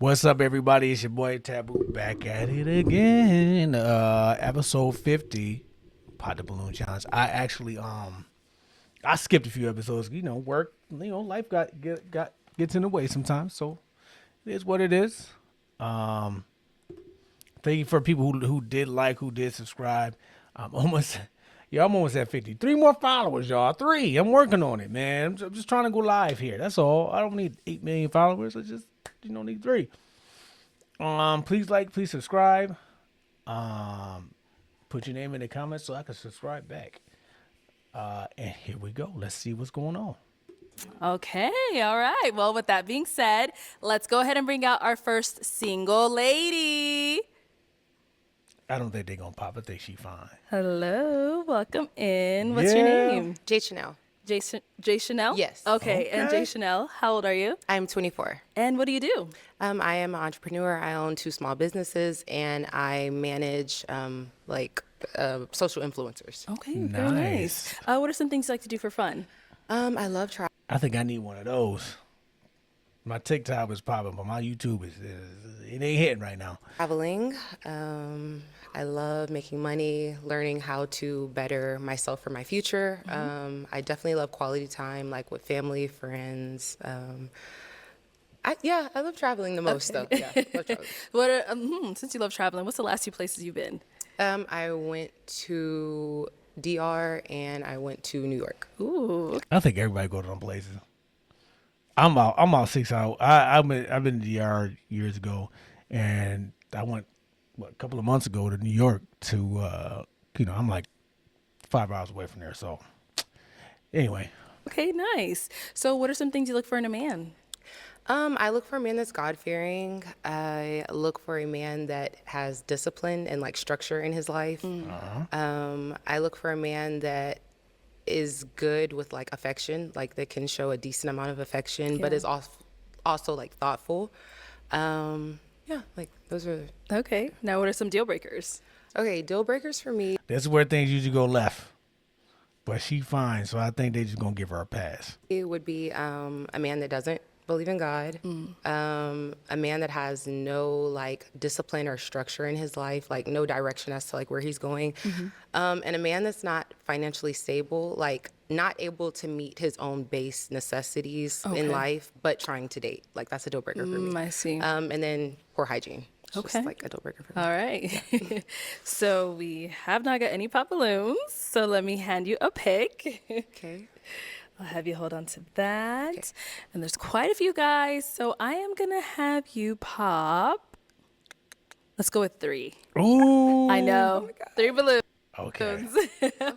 What's up, everybody? It's your boy Taboo back at it again. Episode 50, Pot the Balloon Challenge. I actually I skipped a few episodes. Work. Life gets in the way sometimes. So it is what it is. Thank you for people who did like, who did subscribe. I'm almost at 50. 3 more followers, y'all. 3. I'm working on it, man. I'm just trying to go live here. That's all. I don't need 8 million followers. I just need 3. Please like, please subscribe. Put your name in the comments so I can subscribe back. And here we go. Let's see what's going on. Okay, all right. Well, with that being said, let's go ahead and bring out our first single lady. I don't think they're gonna pop. I think she fine. Hello, welcome in. What's your name? J. Chanel. Jay Chanel? Yes. Okay, and Jay Chanel, how old are you? I'm 24. And what do you do? I am an entrepreneur. I own 2 small businesses, and I manage social influencers. Okay, very nice. What are some things you like to do for fun? I love travel. I think I need one of those. My TikTok is popping, but my YouTube it ain't hitting right now. Traveling. I love making money, learning how to better myself for my future. I definitely love quality time, like with family, friends. I love traveling the most, though. Yeah, love traveling. Since you love traveling, what's the last 2 places you've been? I went to DR and I went to New York. Ooh. I think everybody go to them places. I'm out 6 hours. I've been to DR years ago, and I went a couple of months ago to New York to I'm like 5 hours away from there. So anyway. Okay, nice. So what are some things you look for in a man? I look for a man that's God-fearing. I look for a man that has discipline and like structure in his life. I look for a man that is good with like affection, like that can show a decent amount of affection, but is also like thoughtful. Like those are. Okay. Now, what are some deal breakers? Okay, deal breakers for me. That's where things usually go left. But she fine, so I think they just gonna give her a pass. It would be a man that doesn't believe in God, a man that has no like discipline or structure in his life, like no direction as to like where he's going, and a man that's not financially stable, like not able to meet his own base necessities in life, but trying to date. Like that's a deal breaker for me. I see. And then poor hygiene. It's Okay. just like a deal breaker for me. All right. So we have not got any pop balloons. So let me hand you a pick. Okay. I'll have you hold on to that. Okay. And there's quite a few guys. So I am going to have you pop. Let's go with 3. Ooh. I know. 3 balloons. Okay.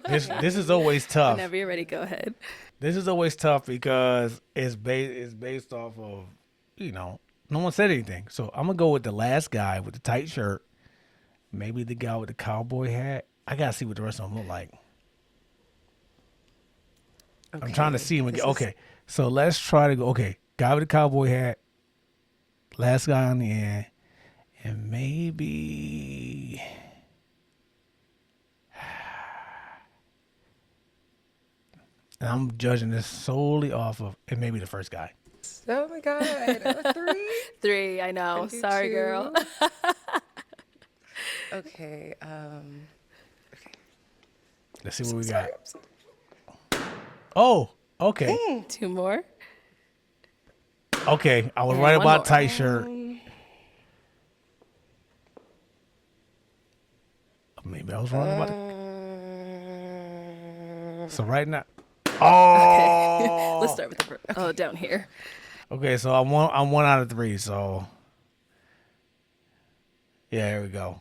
This is always tough. Whenever you're ready, go ahead. This is always tough because it's based off of, no one said anything. So I'm going to go with the last guy with the tight shirt. Maybe the guy with the cowboy hat. I got to see what the rest of them look like. Okay. I'm trying to see him again. Okay. So let's try to go. Okay. Guy with the cowboy hat. Last guy on the end. And maybe. And I'm judging this solely off of, and maybe the first guy. Oh my God. 3? 3, I know. Sorry, 2. girl. Okay. Okay. Let's see what we got. Oh, okay. 2 more. Okay, I was And right one about more. tight shirt. Maybe I was wrong about it. So right now. Oh. Okay. Let's start with the down here. Okay, so I'm 1 out of 3. So yeah, here we go.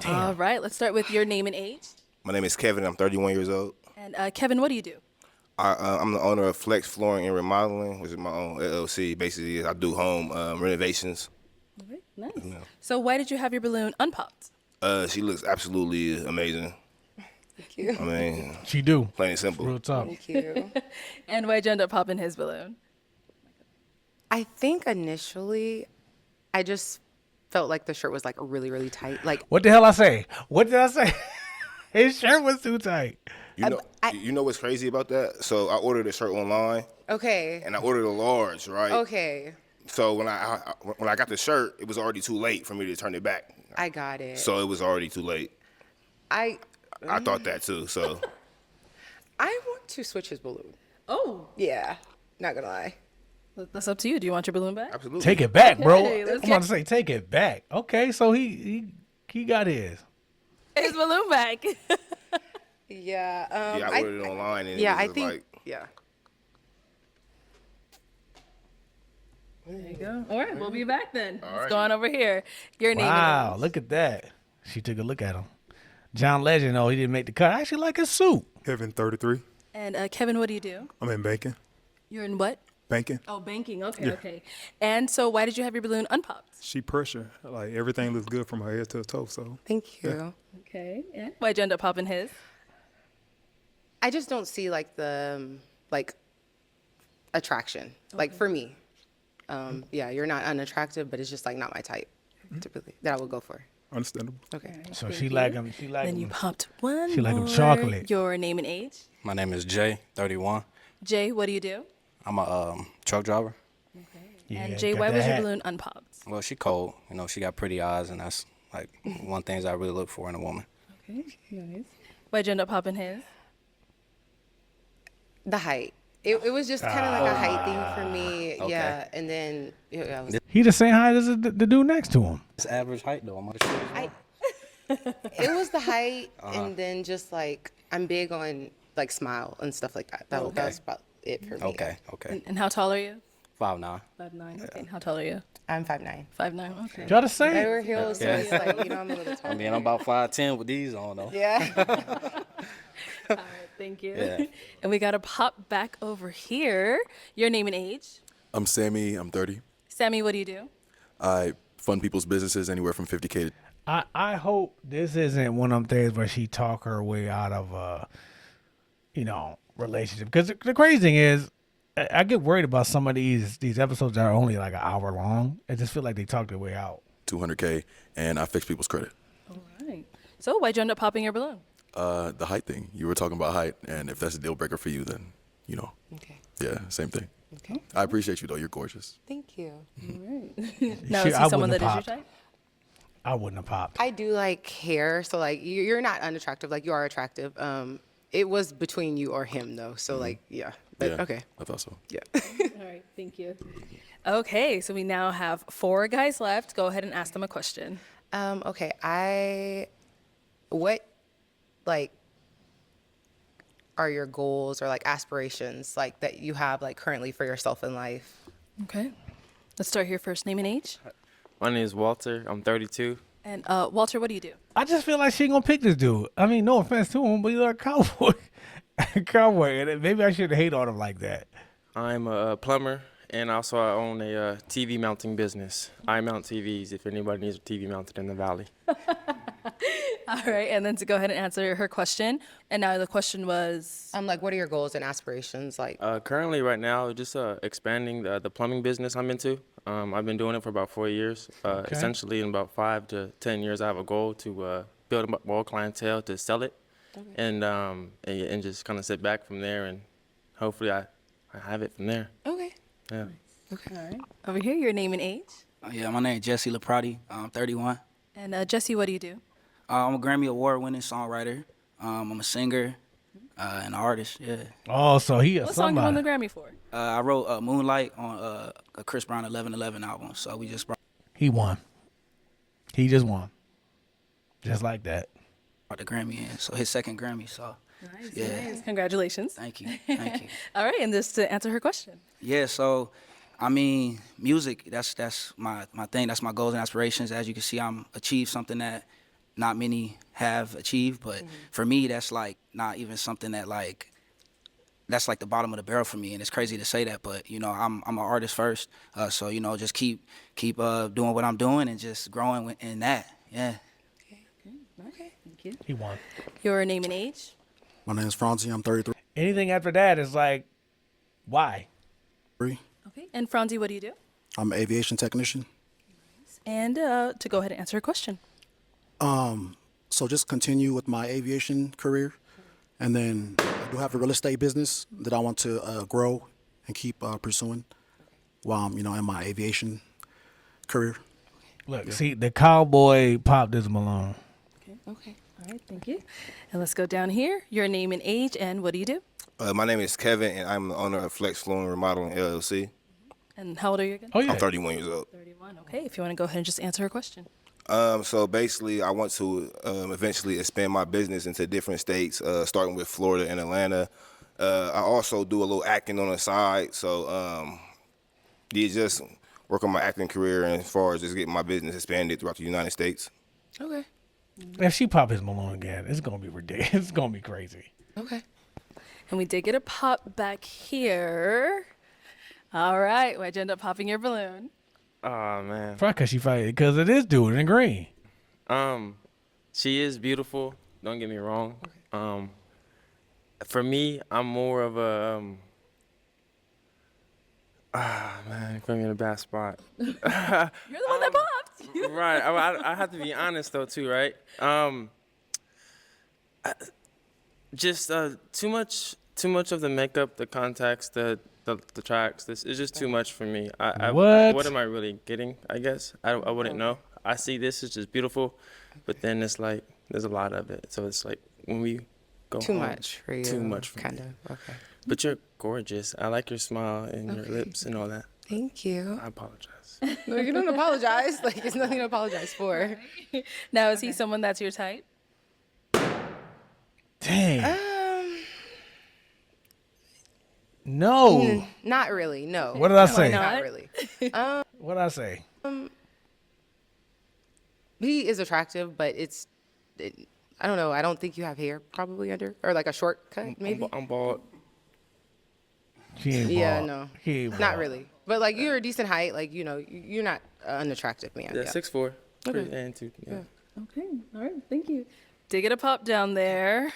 Damn. All right, let's start with your name and age. My name is Kevin. I'm 31 years old. And Kevin, what do you do? I'm the owner of Flex Flooring and Remodeling, which is my own LLC. Basically, I do home renovations. All right, nice. Yeah. So why did you have your balloon unpopped? She looks absolutely amazing. Thank you. I mean, She do. plain and simple. Real talk. Thank you. And why'd you end up popping his balloon? I think initially, I just felt like the shirt was like really, really tight. Like What the hell I say? What did I say? His shirt was too tight. You know what's crazy about that? So I ordered a shirt online, okay, and I ordered a large, right? okay. So when I got the shirt, it was already too late for me to turn it back. I got it. So it was already too late. I thought that too. So I want to switch his balloon. Oh, Yeah, not gonna lie. that's up to you. Do you want your balloon back? absolutely. Take it back, bro. Okay, let's I'm about to say take it back. Okay, so he got his. His balloon back. Yeah. Yeah, I ordered it online and Yeah, it was I just think. like Yeah. There you go. All right, we'll be back then. Let's right. go on over here. Your name Wow, and age. look at that. She took a look at him. John Legend, he didn't make the cut. I actually like his suit. Kevin, 33. And Kevin, what do you do? I'm in banking. You're in what? Banking. Oh, banking. Okay, Yeah. okay. And so why did you have your balloon unpopped? She pressure. Like everything looks good from her head to her toe. So Thank you. Okay. And why'd you end up popping his? I just don't see like the attraction. Like for me, yeah, you're not unattractive, but it's just like not my type. Typically, that I would go for. understandable. Okay. So Thank she you. like him. She like Then you him. popped one She like 'em more. chocolate. Your name and age? My name is Jay, 31. Jay, what do you do? I'm a truck driver. Yeah, And Jay, got why that was your hat. balloon unpopped? Well, she cold. You know, she got pretty eyes, and that's like one things I really look for in a woman. Okay, nice. Why'd you end up popping his? The height. It was just kind of like a height thing for me. Okay. Yeah, and then I was, He the same height as the dude next to him. It's average height, though. I'm gonna show you. it was the height, and then just like I'm big on like smile and stuff like that. That was about it for me. Okay. And how tall are you? 5'9". 5'9". Okay. And how tall are you? I'm 5'9". 5'9". Okay. Y'all the same. I wear heels, so it's like I'm a little taller. I mean, I'm about 5'10" with these on, though. Yeah. All right, thank you. Yeah. And we got to pop back over here. Your name and age? I'm Sammy. I'm 30. Sammy, what do you do? I fund people's businesses anywhere from 50K. I hope this isn't one of them things where she talk her way out of relationship. Because the crazy thing is, I get worried about some of these episodes that are only like an hour long. I just feel like they talk their way out. 200K, and I fix people's credit. All right. So why'd you end up popping your balloon? The height thing. You were talking about height, and if that's a deal breaker for you, then, Okay. yeah, same thing. Okay. I appreciate you, though. You're gorgeous. Thank you. Now, Shit, is I he someone wouldn't that have is your type? I wouldn't have popped. I do like hair, so like you're not unattractive. Like you are attractive. It was between you or him though. So like yeah. But Yeah, okay. I thought so. Yeah. All right, thank you. Okay, so we now have 4 guys left. Go ahead and ask them a question. Okay. What like are your goals or like aspirations like that you have like currently for yourself in life? Okay. Let's start here first. Name and age. My name is Walter. I'm 32. And Walter, what do you do? I just feel like she ain't gonna pick this dude. I mean, no offense to him, but he's a cowboy. Cowboy. And maybe I shouldn't hate on him like that. I'm a plumber, and also I own a TV mounting business. I mount TVs if anybody needs a TV mounted in the valley. All right, and then to go ahead and answer her question. And now the question was, Like what are your goals and aspirations like? Currently, right now, just expanding the plumbing business I'm into. I've been doing it for about 4 years. Essentially, in about 5 to 10 years, I have a goal to build up more clientele to sell it, and just kind of sit back from there, and hopefully I have it from there. Okay. Yeah. all right, over here, your name and age. Yeah, my name is Jesse Laprati. I'm 31. And Jesse, what do you do? I'm a Grammy Award-winning songwriter. I'm a singer and an artist. Yeah. Oh, so he a What song you won the somebody. Grammy for? I wrote Moonlight on a Chris Brown 11:11 album. So we just brought He won. He just won. Just like that. the Grammy in. So his second Grammy. So Nice, Yeah. nice. Congratulations. thank you, thank you. All right, and this to answer her question. Yeah. So I mean, music. That's my thing. That's my goals and aspirations. As you can see, I'm achieved something that not many have achieved. But for me, that's like not even something that like. That's like the bottom of the barrel for me, and it's crazy to say that, but I'm an artist first, so just keep doing what I'm doing and just growing in that. Yeah. Okay, thank you. He won. Your name and age. My name is Franzi. I'm 33. Anything after that is like, why? Okay, and Franzi, what do you do? I'm an aviation technician. And to go ahead and answer her question. So just continue with my aviation career. And then I do have a real estate business that I want to grow and keep pursuing. while I'm, in my aviation career. Look, see, the cowboy popped his Malone. Okay. All right. Thank you. And let's go down here. Your name and age, and what do you do? My name is Kevin, and I'm the owner of Flex Flooring Remodeling LLC. And how old are you again? Oh, yeah. I'm 31 years old. 31. Okay. If you want to go ahead and just answer her question. So basically, I want to eventually expand my business into different states, starting with Florida and Atlanta. I also do a little acting on the side, so just work on my acting career and as far as just getting my business expanded throughout the United States. Okay. If she pop his Malone again, it's gonna be ridiculous. It's gonna be crazy. Okay. And we did get a pop back here. All right. Why'd you end up popping your balloon? Oh man. Probably because she fight because it is dude in green. She is beautiful. Don't get me wrong. For me, I'm more of a man, put me in a bad spot. You're the one that popped. Right. I have to be honest though too, right? Just too much of the makeup, the contacts, the tracks. This is just too much for me. What am I really getting? I guess I wouldn't know. I see this is just beautiful, but then it's like there's a lot of it. So it's like when we go Too home, much for you. Too much for kind me. of. Okay. But you're gorgeous. I like your smile and your lips and all that. Thank you. I apologize. No, you don't apologize. Like, it's nothing to apologize for. Now, is he someone that's your type? Dang. No. Not really. No. What did I say? Not really. What did I say? He is attractive, but I don't know. I don't think you have hair probably under, or like a short cut maybe. I'm bald. She ain't Yeah, bald. no. He ain't Not bald. really. But like you're a decent height. Like you're not an unattractive man. Yeah, 6'4". Okay. And 2. Yeah. Okay. All right. Thank you. Did get a pop down there.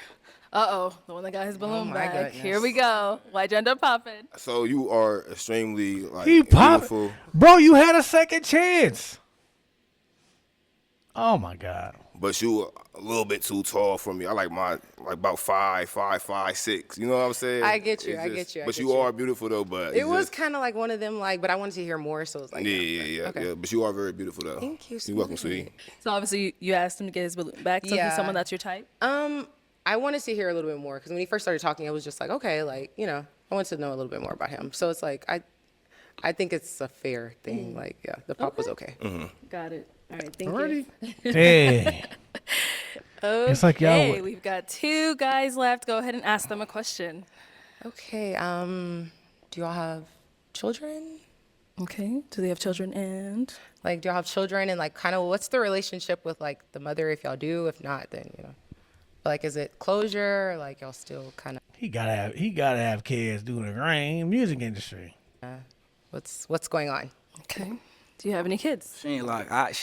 Uh-oh. The one that got his balloon my back. goodness. Here we go. Why'd you end up popping? So you are extremely He popped. beautiful. Bro, you had a second chance. Oh my God. But you were a little bit too tall for me. I like about 5'6". You know what I'm saying? I get you. It's I get you. I But get you you. are beautiful though. But It was kind of like one of them, like, but I wanted to hear more, so it was like, yeah. But you are very beautiful though. Thank you, You're welcome, sweetie. So obviously you asked him to get his balloon back. So Yeah. he's someone that's your type? I wanted to hear a little bit more because when he first started talking, I was just like, okay, like, I wanted to know a little bit more about him. So it's like, I think it's a fair thing. Like, yeah, the pop was okay. Got it. All right. Thank you. Dang. Okay. It's like y'all. We've got 2 guys left. Go ahead and ask them a question. Okay. Do y'all have children? Okay. Do they have children and? Like, do y'all have children? And like, kind of, what's the relationship with like the mother? If y'all do, if not, then like, is it closure? Or, like, y'all still kind of? He gotta have kids doing the grain music industry. What's going on? Okay. Do you have any kids? She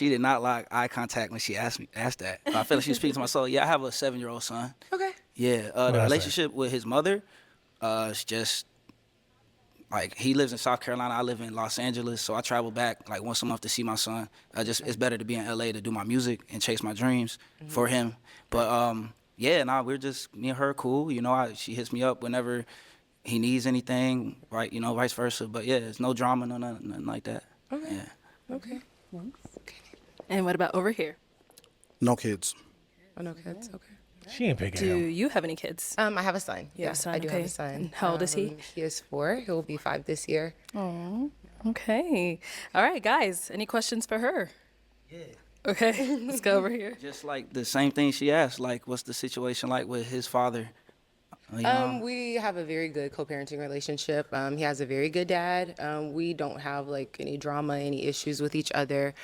did not like eye contact when she asked that. But I feel like she was speaking to my soul. Yeah, I have a 7-year-old son. Okay. Yeah, the I say? relationship with his mother, it's just like he lives in South Carolina. I live in Los Angeles, so I travel back like once a month to see my son. It's better to be in LA to do my music and chase my dreams for him. But we're just me and her cool. She hits me up whenever he needs anything, right? Vice versa. But yeah, there's no drama, nothing like that. Okay. Yeah. Okay. And what about over here? No kids. Oh, no kids. Okay. She ain't picking Do him. you have any kids? I have a son. You have a son, I do have okay. a son. And how old is he? He is 4. He will be 5 this year. Oh, okay. All right, guys. Any questions for her? Yeah. Okay, let's go over here. Just like the same thing she asked, like what's the situation like with his father? We have a very good co-parenting relationship. He has a very good dad. We don't have like any drama, any issues with each other.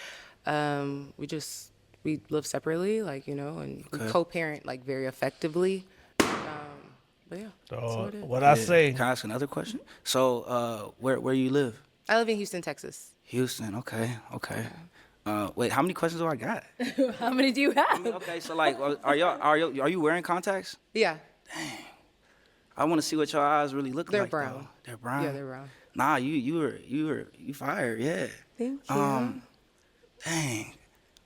We live separately, like, and we co-parent like very effectively. But yeah. So what I say? Can I ask another question? So where you live? I live in Houston, Texas. Houston, okay. Wait, how many questions do I got? How many do you have? Okay, so like, are you wearing contacts? Yeah. I want to see what your eyes really look They're like. brown. Though. They're brown. Yeah, they're brown. Nah, you fired, yeah. Thank you. Dang.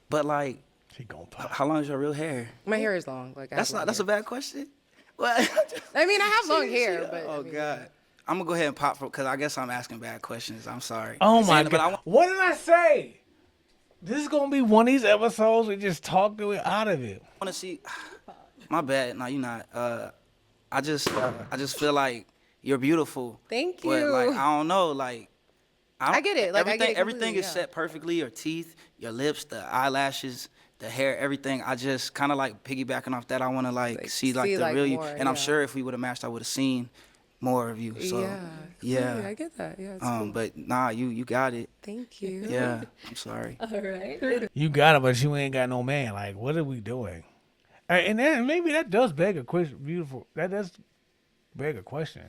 But like, She gonna pop. how long is your real hair? My hair is long. Like, I have long That's hair. a bad question. What? I mean, I have long hair, but Oh God. I'm gonna go ahead and pop for because I guess I'm asking bad questions. I'm sorry. Oh my But I god! What did I say? This is gonna be one of these episodes we just talk the way out of it. want to see. My bad. No, you're not. I just feel like you're beautiful. Thank But like you. I don't know, like I get it. Like, I get it everything completely, is yeah. set perfectly. Your teeth, your lips, the eyelashes, the hair, everything. I just kind of like piggybacking off that. I want to like see see, the like, real you. more, And I'm yeah. sure if we would have matched, I would have seen more of you. So Yeah, I get that. Yeah, it's cool. But nah, you got it. Thank you. Yeah, I'm sorry. All right. You got it, but you ain't got no man. Like, what are we doing? And then maybe that does beg a question. Beautiful. That does beg a question.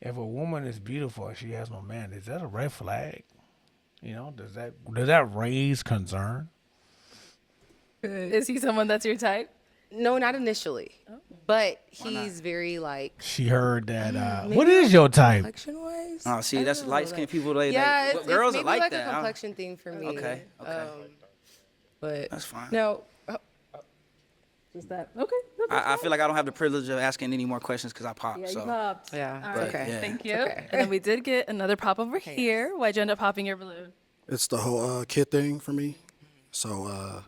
If a woman is beautiful and she has no man, is that a red flag? You know, does that raise concern? Is he someone that's your type? No, not initially. But he's very like She heard that. What is your type? complexion wise. Oh, see, that's light skinned people. They, Yeah, they, it's girls maybe are like like that. a complexion thing for me. Okay. But That's fine. no, Is that okay? No, I feel like I don't have the privilege of asking any more questions because I popped. yeah, so. you popped. yeah, All it's right. okay. Yeah. Thank you. okay. And then we did get another pop over here. Why'd you end up popping your balloon? It's the whole kid thing for me. So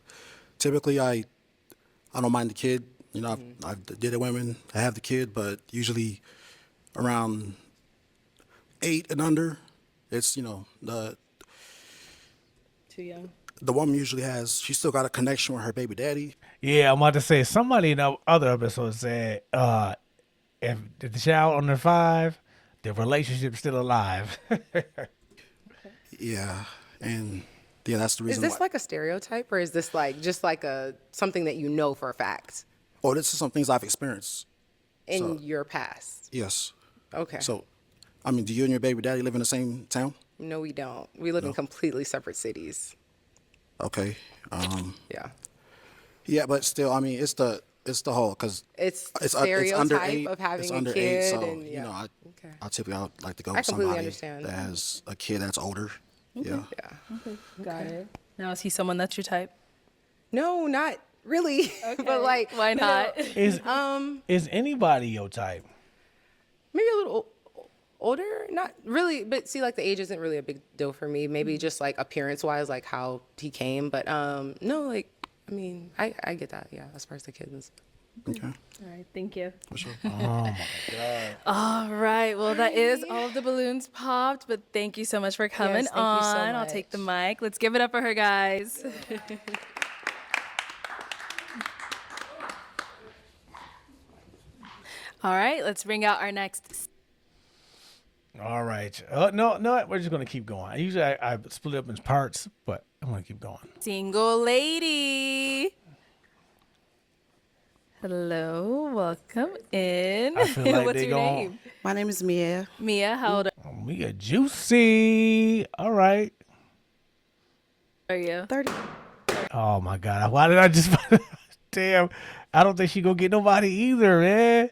typically I don't mind the kid. You know, I've dated women. I have the kid, but usually around 8 and under, it's Too young. the woman usually she's still got a connection with her baby daddy. Yeah, I'm about to say somebody in the other episode said if the child under 5, the relationship's still alive. Yeah, and yeah, that's the reason. Is this like a stereotype, or is this like just like something that you know for a fact This is some things I've experienced. in your past? Yes. Okay. So, I mean, do you and your baby daddy live in the same town? No, we don't. We live in completely separate cities. Okay. Yeah. Yeah, but still, I mean, it's the whole because It's it's stereotype under 8. of having it's a under kid, 8, so and yeah. I typically would like to go I with completely somebody understand. that has a kid that's older. Yeah. Yeah. Got it. Now, is he someone that's your type? No, not really. But like, Why not? Is anybody your type? maybe a little older, not really, but see, like the age isn't really a big deal for me. Maybe just like appearance wise, like how he came, but no, like I mean, I get that, yeah, as far as the kids. Okay. All right. Thank you. For sure. Oh my god. All right. Well, that is all of the balloons popped, but thank you so much for coming Yes, thank you so on. I'll take the mic. Let's give it up for her, guys. All right. Let's bring out our next. All right. No, we're just gonna keep going. Usually I split it up in parts, but I'm gonna keep going. Single lady. Hello, welcome in. I feel like What's they your gon- name? My name is Mia. Mia, how old We got juicy. All right. are you? 30. Oh my god. Why did I just? Damn. I don't think she gonna get nobody either, man.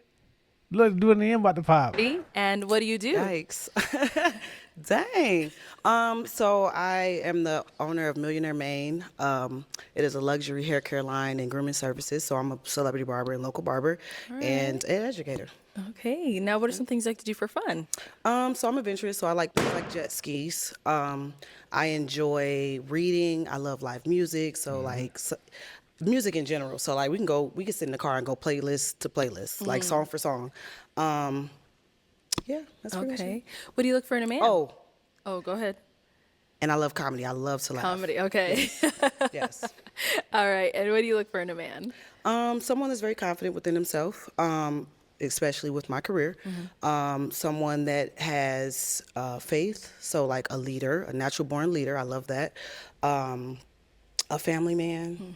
Look, doing the end about to pop. And what do you do? Yikes. Dang. So I am the owner of Millionaire Maine. It is a luxury hair care line and grooming services. So I'm a celebrity barber and local barber and an educator. Okay. Now, what are some things you like to do for fun? So I'm adventurous. So I like jet skis. I enjoy reading. I love live music. So music in general. So like we can sit in the car and go playlist to playlist, like song for song. Yeah, that's pretty much Okay. it. What do you look for in a man? Oh, Oh, go ahead. and I love comedy. I love to laugh. Comedy. Okay. Yes. All right. And what do you look for in a man? Someone that's very confident within himself, especially with my career. Someone that has faith, so like a leader, a natural born leader. I love that. A family man,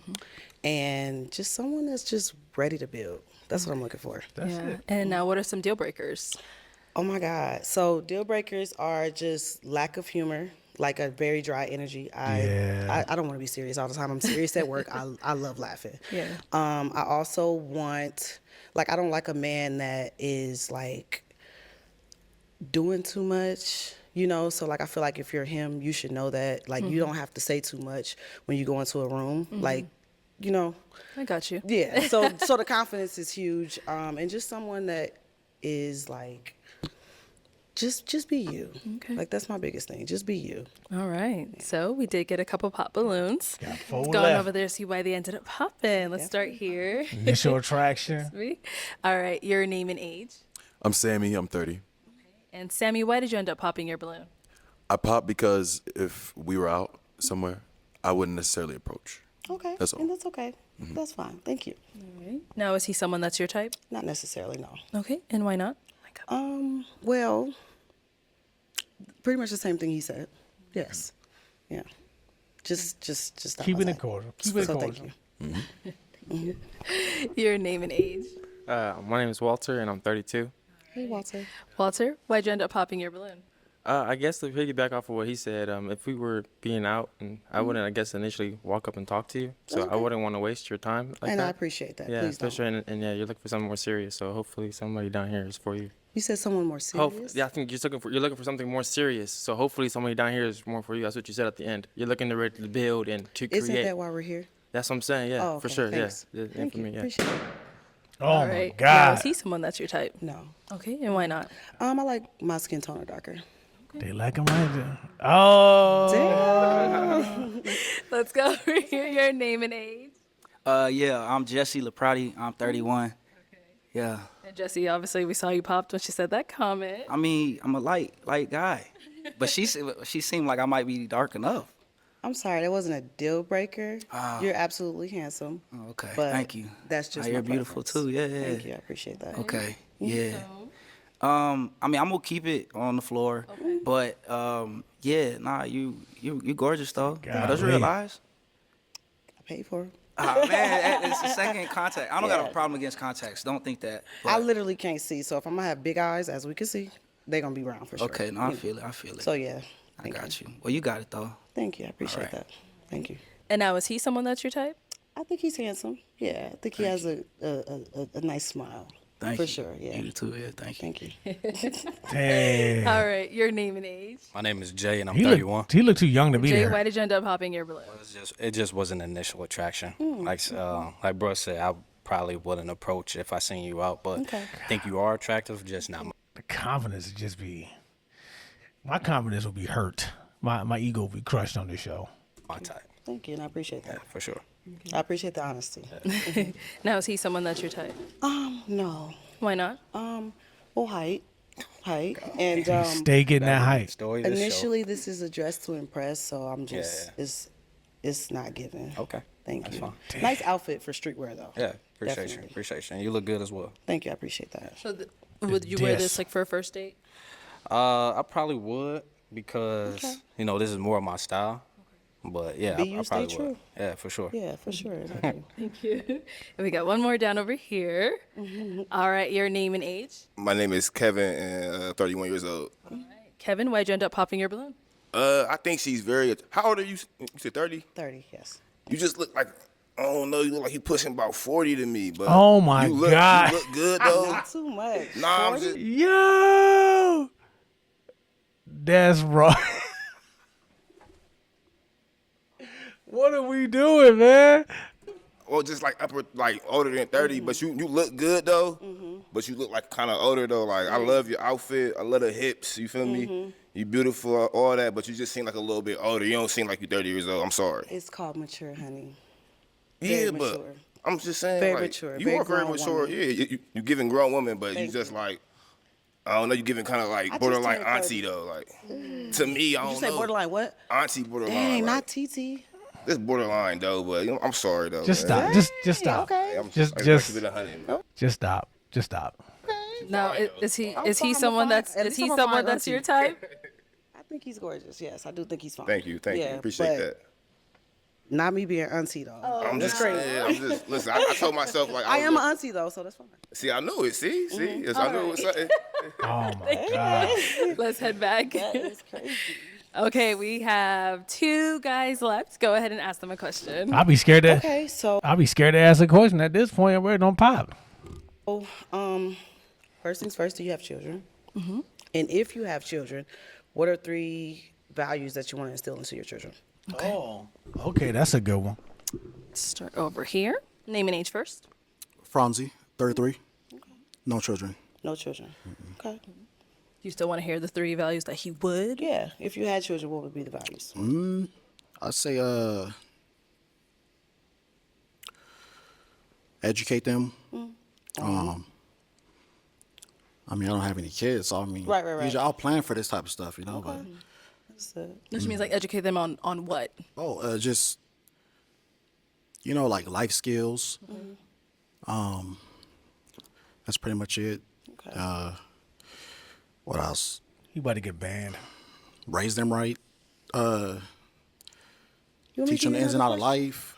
and just someone that's just ready to build. That's what I'm looking for. Yeah. And now, what are some deal breakers? Oh my God. So deal breakers are just lack of humor, like a very dry energy. I don't want to be serious all the time. I'm serious at work. I love laughing. Yeah. I also want, like, I don't like a man that is like doing too much, you know? So like, I feel like if you're him, you should know that, like, you don't have to say too much when you go into a room. Like, you know. I got you. Yeah. So the confidence is huge. And just someone that is like, just be you. Okay. Like that's my biggest thing. Just be you. All right. So we did get a couple pop balloons. Got Let's 4 go on left. over there, see why they ended up popping. Let's start here. Initial attraction. Me. All right. Your name and age. I'm Sammy. I'm 30. And Sammy, why did you end up popping your balloon? I popped because if we were out somewhere, I wouldn't necessarily approach. Okay. That's all. And that's okay. That's fine. Thank you. All right. Now, is he someone that's your type? Not necessarily, no. Okay. And why not? Well, pretty much the same thing he said. Yes. Yeah. Just stop Keeping it outside. cordial. Keeping it So cordial. thank you. Your name and age. My name is Walter, and I'm 32. Hey, Walter. Walter, why'd you end up popping your balloon? I guess to piggyback off of what he said, if we were being out, and I wouldn't, I guess, initially walk up and talk to you. So I wouldn't want to waste your time like And that. I appreciate that. Yeah, Please don't. especially, and yeah, you're looking for something more serious. So hopefully somebody down here is for you. You said someone more serious? Yeah, I think you're looking for something more serious. So hopefully somebody down here is more for you. That's what you said at the end. You're looking to build and to create. Isn't that why we're here? That's what I'm saying. Yeah, Oh, okay. for sure. Thanks. Yeah, Thank for you. me, yeah. Appreciate it. Oh All my right. Now, God. is he someone that's your type? No. Okay. And why not? I like my skin tone darker. They like him right there. Oh. Damn. Let's go over here. Your name and age. Yeah, I'm Jesse Laprati. I'm 31. Yeah. And Jesse, obviously, we saw you popped when she said that comment. I mean, I'm a light guy, but she seemed like I might be dark enough. I'm sorry, that wasn't a deal breaker. You're absolutely handsome. Oh, okay, But thank you. That's just my You're beautiful preference. too. Yeah. Thank you. I appreciate that. Okay. Yeah. I mean, I'm gonna keep it on the floor, but yeah, nah, you gorgeous though. Don't you Golly. realize? I paid for it. Man, it's the second contact. I don't got Yeah. a problem against contacts. Don't think that. I but- literally can't see, so if I'm gonna have big eyes, as we can see, they're gonna be round for sure. Okay, no, I feel it. I feel it. So yeah, I got you. Well, you got it though. Thank you. I appreciate right. that. Thank you. And now, is he someone that's your type? I think he's handsome. Yeah, I think he has a nice smile. Thank for you. sure. Yeah. You too. Yeah, thank you. Thank you. Damn. All right. Your name and age. My name is Jay, and I'm He 31. looked too young to be Jay, there. why did you end up popping your balloon? It just wasn't initial attraction. Hmm. Like bro said, I probably wouldn't approach if I seen you out, but Okay. I think you are attractive, just not. The confidence would just be. My confidence will be hurt. My ego will be crushed on this show. My type. Thank you, and I appreciate that. For sure. I appreciate the honesty. Now, is he someone that's your type? No. Why not? Well, height, and Stay getting that height. Story this initially this is addressed to impress, so I'm just Yeah. it's not given. Okay. Thank That's you. fine. Nice outfit for streetwear though. Yeah, appreciate Definitely. you. Appreciate you. And you look good as well. Thank you. I appreciate that. So, would you wear diss. this like for a first date? I probably would because this is more of my style. But yeah, Be I you, stay probably would. true. Yeah, for sure. Yeah, for sure. Thank you. Thank you. And we got one more down over here. All right. Your name and age. My name is Kevin, and 31 years old. Kevin, why'd you end up popping your balloon? I think she's very. How old are you? You said 30. 30. Yes. You just look like. I don't know. You look like you pushing about 40 to me, but. Oh, my you look, God. You look good though. Not too much. Nah, I'm 40? just. Yo, that's right. What are we doing, man? Well, just like older than 30, but you look good though. But you look like kind of older though. Like I love your outfit. I love the hips. You feel me? You beautiful, all that. But you just seem like a little bit older. You don't seem like you're 30 years old. I'm sorry. It's called mature, honey. Yeah, Very but mature. I'm just saying. Very like, mature, You very are very grown mature. woman. Yeah, you giving grown woman, but Thank you just you. like. I don't know. You giving kind of like just borderline turned auntie 30. though. Like to me, I don't Did you say know. borderline what? Auntie borderline. Dang, like, not TT. This borderline though, but I'm sorry though. Just man. stop. Just stop. Okay. I'm Just- I just- keep it 100, man. Just stop. Just stop. Now, is he I'm fine, I'm someone fine. that's At is least he I'm a someone fine that's your auntie. type? I think he's gorgeous. Yes, I do think he's fine. Thank you. Yeah, Appreciate but that. Not me being auntie though. I'm just listen. I told myself like I was am an look- auntie though, so that's fine. See, I know it. See, yes, I know it's something. Oh my God. Let's head back. It's crazy. Okay, we have two guys left. Go ahead and ask them a question. I'll be scared to. Okay, so I'll be scared to ask a question at this point. Where it don't pop. first things first, do you have children? Mm-hmm. And if you have children, what are 3 values that you want to instill into your children? Oh. Okay, that's a good one. Start over here. Name and age first. Franzi, 33. No children. No children. Okay. you still want to hear the 3 values that he would? Yeah. If you had children, what would be the values? I'd say educate them. I mean, I don't have any kids, so I mean, Right. usually I'll plan for this type of stuff, you know. But Which means like educate them on what? just like life skills. That's pretty much it. Okay. What else? You about to get banned. Raise them right. You want me to Teach them give the ins you and outs another of life.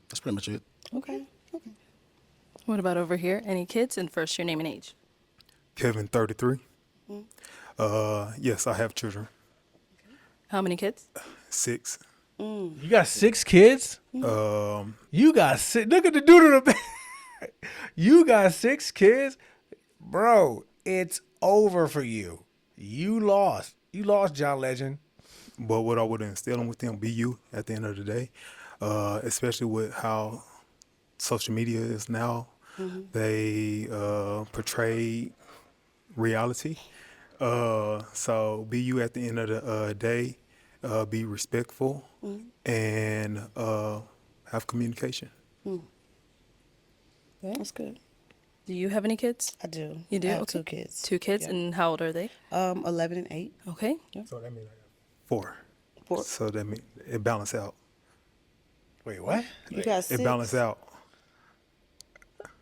That's pretty much it. Okay. What about over here? Any kids? And first, your name and age. Kevin, 33. Yes, I have children. How many kids? 6. You got 6 kids? You got 6. Look at the dude in the back. You got 6 kids? Bro, it's over for you. You lost. You lost, John Legend. But what I would instill with them, be you at the end of the day, especially with how social media is now. They portray reality. So be you at the end of the day. Be respectful and have communication. That's good. Do you have any kids? I do. You do? I have Okay. 2 kids. 2 kids, Yeah. and how old are they? 11 and 8. Okay. So that means I got 4. 4. So that means it balances out. Wait, what? You got 6. It balances out.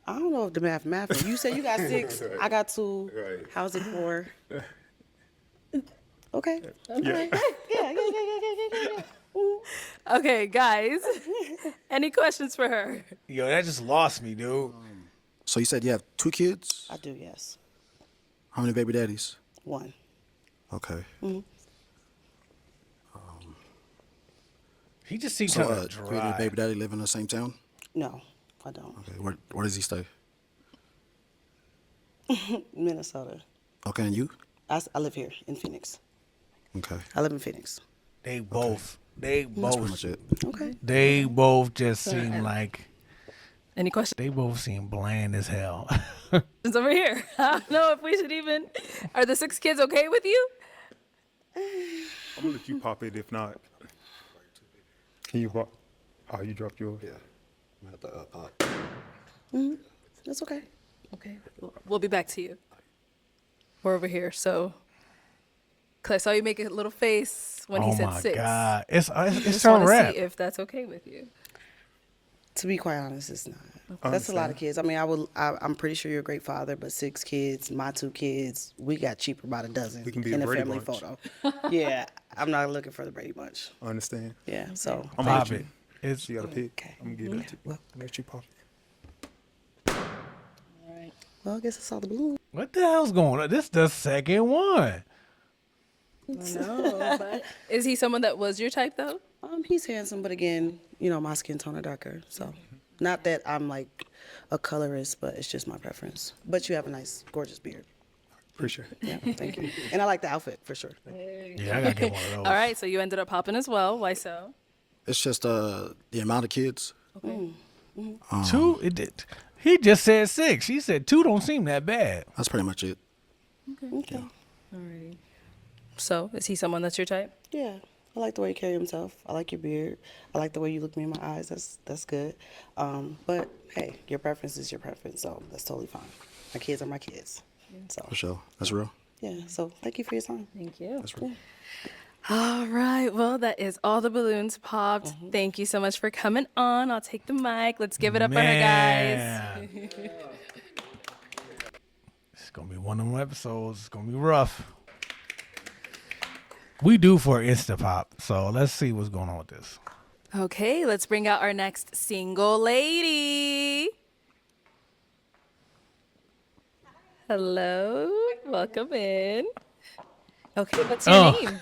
I don't know if the math. You said you got 6. I got 2. Right. How's it 4? Okay. Yeah. Yeah. Okay, guys. Any questions for her? Yo, that just lost me, dude. So you said you have 2 kids? I do, yes. How many baby daddies? 1. Okay. He just seems So kind of do your dry. baby daddy live in the same town? No, I don't. Okay. Where does he stay? Minnesota. Okay, and you? I live here in Phoenix. Okay. I live in Phoenix. They both. They That's pretty both. much it. Okay. They both just seem like. Any questions? They both seem bland as hell. It's over here. I don't know if we should even. Are the 6 kids okay with you? I'm gonna let you pop it. If not, can you pop? Oh, you dropped yours. Yeah. I'm at the pot. That's okay. Okay. We'll be back to you. We're over here. So, Clay, I saw you make a little face when he Oh said my 6. God. It's Just a want to wrap. see if that's okay with you. To be quite honest, it's not. That's a lot of kids. I mean, I'm pretty sure you're a great father, but 6 kids, my 2 kids, we got cheaper by the dozen We can be in a a Brady family Bunch. photo. Yeah, I'm not looking for the Brady Bunch. I understand. Yeah, so I'm gonna Pop let it. you. It's You got to pick. Okay. I'm gonna give it to you. Well- I'm gonna let you pop it. well, I guess I saw the balloon. what the hell's going on? This is the second one. No, but is he someone that was your type though? He's handsome, but again, my skin tone are darker. So, not that I'm like a colorist, but it's just my preference. But you have a nice, gorgeous beard. Appreciate it. Yeah, thank you. And I like the outfit for sure. Yeah, I gotta get one of those. All right, so you ended up popping as well. Why so? It's just the amount of kids. Okay. 2. It did. He just said 6. She said 2 don't seem that bad. That's pretty much it. Okay. Alrighty. So, is he someone that's your type? Yeah, I like the way you carry himself. I like your beard. I like the way you look me in my eyes. That's good. But hey, your preference is your preference, so that's totally fine. My kids are my kids. So For sure. That's real. yeah. So thank you for your time. Thank you. That's real. All right. Well, that is all the balloons popped. Thank you so much for coming on. I'll take the mic. Let's give it up for her, guys. Man. It's gonna be one of them episodes. It's gonna be rough. We do for Instapop, so let's see what's going on with this. Okay, let's bring out our next single lady. Hello. Welcome in. Okay, what's your Oh. name?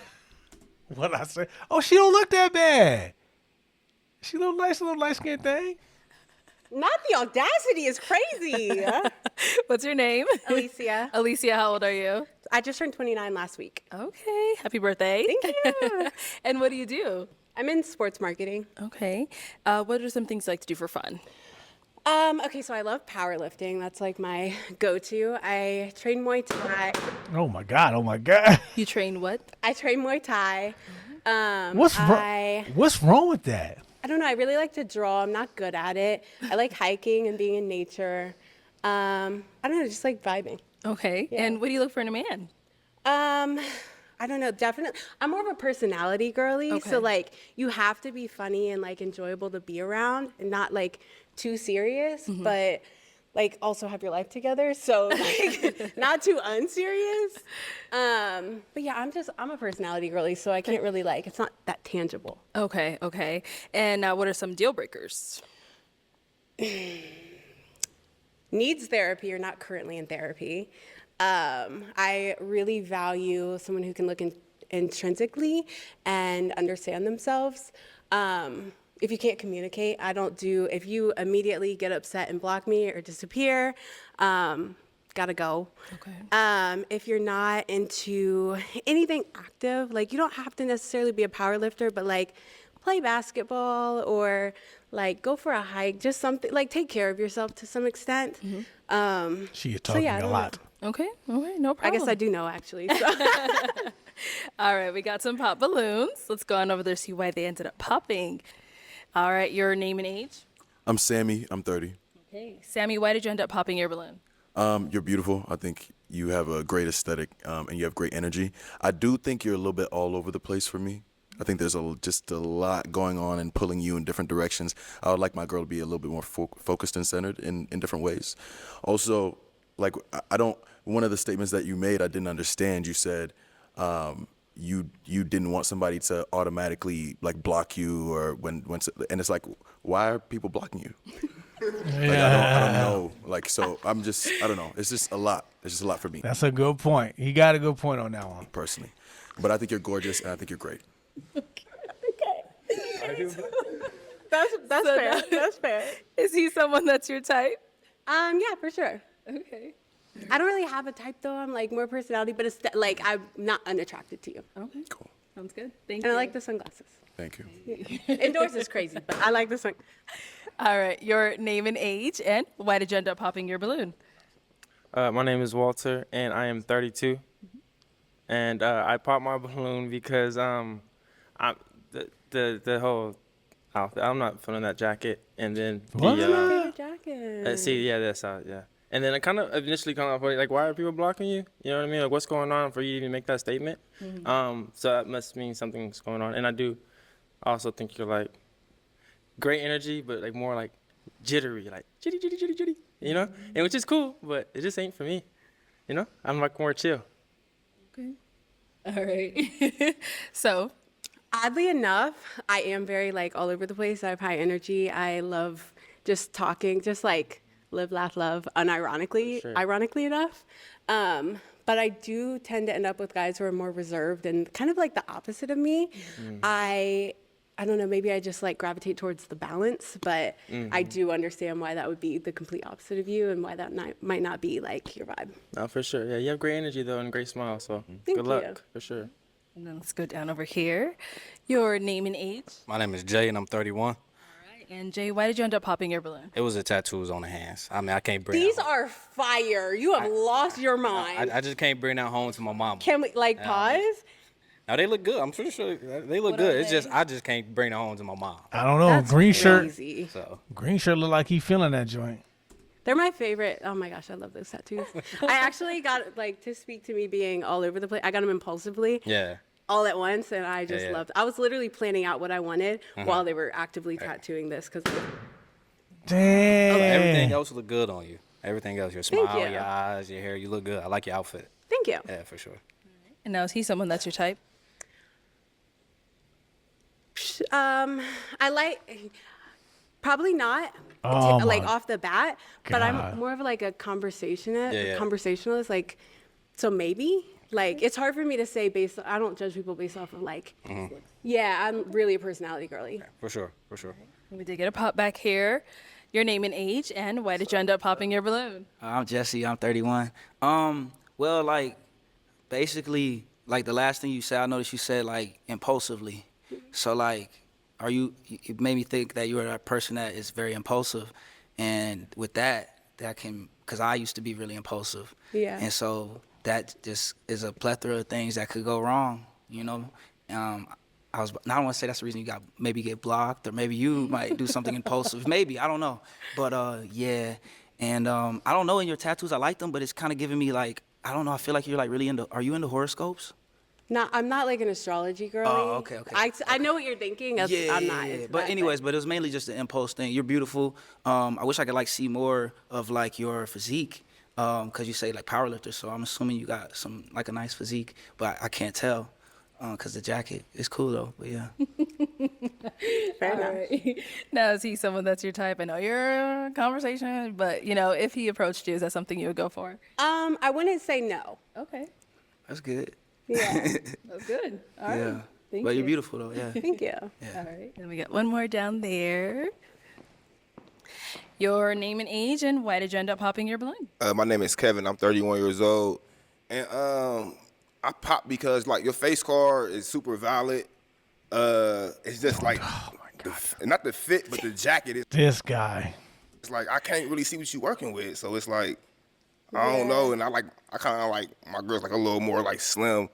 What I say? Oh, she don't look that bad. She look nice, little light skinned thing. Not the audacity is crazy. What's your name? Alicia. Alicia, how old are you? I just turned 29 last week. Okay, happy birthday. Thank you. And what do you do? I'm in sports marketing. Okay. What are some things you like to do for fun? Okay, so I love powerlifting. That's like my go-to. I train Muay Thai. Oh my God! Oh my God! You train what? I train Muay Thai. What's wrong with that? I don't know. I really like to draw. I'm not good at it. I like hiking and being in nature. I don't know. Just like vibing. Okay. Yeah. And what do you look for in a man? I don't know. Definitely. I'm more of a personality girly. Okay. So like you have to be funny and like enjoyable to be around and not like too serious, but like also have your life together. So like not too unserious. But yeah, I'm a personality girly, so I can't really like, it's not that tangible. Okay. Okay. And what are some deal breakers? Needs therapy or not currently in therapy. I really value someone who can look intrinsically and understand themselves. If you can't communicate, if you immediately get upset and block me or disappear, gotta go. Okay. If you're not into anything active, like you don't have to necessarily be a power lifter, but like play basketball or like go for a hike, just something like take care of yourself to some extent. She is talking I a don't lot. Okay. All right. No I problem. guess I do know actually. So. All right. We got some pop balloons. Let's go on over there, see why they ended up popping. All right. Your name and age? I'm Sammy. I'm 30. Okay. Sammy, why did you end up popping your balloon? You're beautiful. I think you have a great aesthetic, and you have great energy. I do think you're a little bit all over the place for me. I think there's just a lot going on and pulling you in different directions. I would like my girl to be a little bit more focused and centered in different ways. Also, like one of the statements that you made, I didn't understand. You said you didn't want somebody to automatically like block you or and it's like, why are people blocking you? Like, I don't know. Like, so I don't know. It's just a lot. It's just a lot for me. That's a good point. He got a good point on that one. Personally. But I think you're gorgeous and I think you're great. That's fair. That's fair. Is he someone that's your type? Yeah, for sure. Okay. I don't really have a type though. I'm like more personality, but it's like I'm not unattracted to you. Okay. Cool. Sounds good. Thank And you. I like the sunglasses. Thank you. Indoors is crazy, but I like this one. All right. Your name and age, and why did you end up popping your balloon? My name is Walter, and I am 32. And I popped my balloon because the whole outfit. I'm not feeling that jacket, and then Favorite jacket. that's yeah. And then it kind of initially kind of like, why are people blocking you? You know what I mean? Like, what's going on for you to even make that statement? So that must mean something's going on. And I do also think you're like great energy, but like more like jittery, like jitty, you know? And which is cool, but it just ain't for me. You know? I'm like more chill. Okay. All right. So, Oddly enough, I am very like all over the place. I have high energy. I love just talking, just like live, laugh, love, unironically, Sure. ironically enough. But I do tend to end up with guys who are more reserved and kind of like the opposite of me. I don't know, maybe I just like gravitate towards the balance, but I do understand why that would be the complete opposite of you and why that might not be like your vibe. No, for sure. Yeah, you have great energy though and great smile. So Thank good luck you. for sure. and then let's go down over here. Your name and age. My name is Jay, and I'm 31. And Jay, why did you end up popping your balloon? It was the tattoos on the hands. I mean, I can't bring These that are fire. You have lost your mind. I just can't bring that home to my mom. Can we like pause? Now they look good. I'm pretty sure they look What good. are It's just they? I just can't bring it home to my mom. I don't know. That's Green shirt. crazy. So Green shirt look like he feeling that joint. They're my favorite. Oh my gosh, I love those tattoos. I actually got like to speak to me being all over the place. I got them impulsively. yeah. All at once, and I just Yeah. loved. I was literally planning out what I wanted while they were actively tattooing this because Damn. Everything else look good on you. Everything else, your smile, you. your eyes, your hair, you look good. I like your outfit. thank you. Yeah, for sure. And now is he someone that's your type? I like probably not Oh like my off the bat, but God. I'm more of like a conversationalist. Yeah. Conversationalist, like so maybe. Like it's hard for me to say based. I don't judge people based off of like. Yeah, I'm really a personality girly. For sure. For sure. We did get a pop back here. Your name and age, and why did you end up popping your balloon? I'm Jesse. I'm 31. Well, like, basically, like the last thing you said, I noticed you said like impulsively. So like, it made me think that you are a person that is very impulsive, And with that can, because I used to be really impulsive. Yeah. And so that just is a plethora of things that could go wrong, you know. I don't want to say that's the reason you maybe get blocked, or maybe you might do something impulsive. Maybe, I don't know. But yeah. And I don't know, in your tattoos, I like them, but it's kind of giving me like, I don't know, I feel like you're like really are you into horoscopes? No, I'm not like an astrology girl. Oh, okay. I know what you're thinking. I'm not into But that, anyways, but it was mainly just the impulse thing. You're beautiful. I wish I could like see more of like your physique, cause you say like powerlifter. So I'm assuming you got a nice physique, but I can't tell, cause the jacket is cool though. But yeah. Fair enough. Right. Now, is he someone that's your type? I know you're a conversation, but if he approached you, is that something you would go for? I wouldn't say no. Okay. That's good. Yeah. That's good. All right. Yeah. Thank But you. you're beautiful though. Yeah. Thank you. All right. Then we got one more down there. Your name and age, and why did you end up popping your balloon? My name is Kevin. I'm 31 years old, and I popped because like your face card is super valid. It's just like, not the fit, but the jacket is. This guy. It's like I can't really see what you're working with, so it's like I don't know, and I kind of like my girl's like a little more like slim,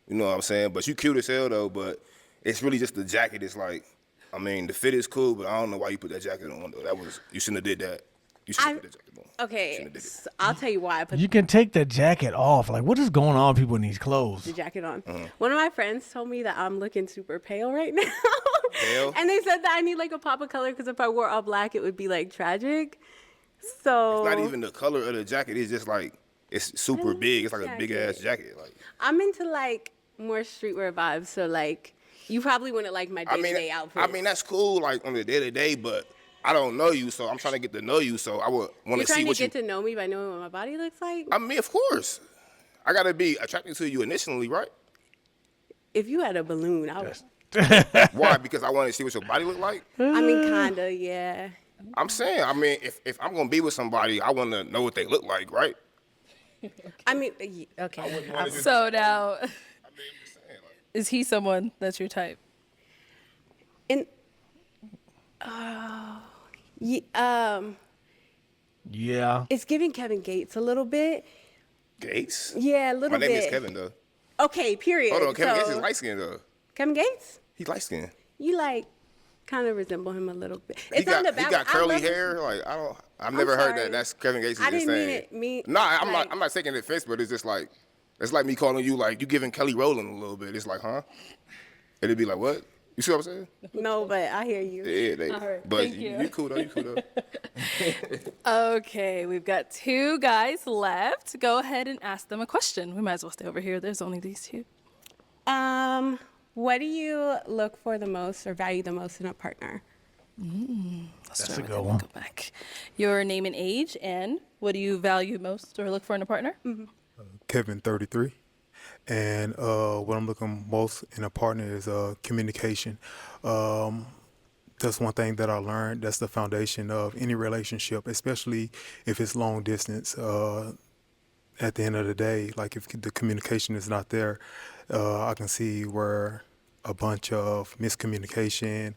you know what I'm saying? But you cute as hell though, but it's really just the jacket. It's like, I mean, the fit is cool, but I don't know why you put that jacket on though. You shouldn't have did that. You should have put that jacket on. Okay, so I'll tell you why I put You can take the jacket off. Like, what is going on with people in these clothes? the jacket on. One of my friends told me that I'm looking super pale right now. Pale? And they said that I need like a pop of color because if I wore all black, it would be like tragic. So It's not even the color of the jacket. It's just like it's super big. It's like a big ass jacket. Like I'm into like more streetwear vibes. So like you probably wouldn't like my day-to-day outfit. I mean that's cool like on the day to day, but I don't know you, so I'm trying to get to know you. So I would want You're to see trying what to get to know me by knowing what my body looks like. I mean, of course, I gotta be attracted to you initially, right? If you had a balloon, I would. Why? Because I want to see what your body look like. I mean, kinda, yeah. I'm saying, I mean, if I'm gonna be with somebody, I want to know what they look like, right? I mean, okay. So now, is he someone that's your type? And Yeah. it's giving Kevin Gates a little bit. Gates? Yeah, a little My bit. name is Kevin though. Okay, period. Hold on, Kevin Gates So- is light skinned though. Kevin Gates? He's light skinned. You like kind of resemble him a little bit. He It's on the got back. curly hair. Like I've never heard sorry. that. That's Kevin Gates is I just didn't mean saying. it. Me. Nah, like, I'm not taking offense, but it's just like it's like me calling you like you giving Kelly Rowland a little bit. It's like, huh? It'd be like, what? You see what I'm saying? No, but I hear you. Yeah, All right, but thank you. you cool though. You cool though. Okay, we've got two guys left. Go ahead and ask them a question. We might as well stay over here. There's only these two. What do you look for the most or value the most in a partner? That's a good one. Go back. Your name and age, and what do you value most or look for in a partner? Kevin, 33. And what I'm looking most in a partner is communication. That's one thing that I learned. That's the foundation of any relationship, especially if it's long distance. At the end of the day, like if the communication is not there, I can see where a bunch of miscommunication,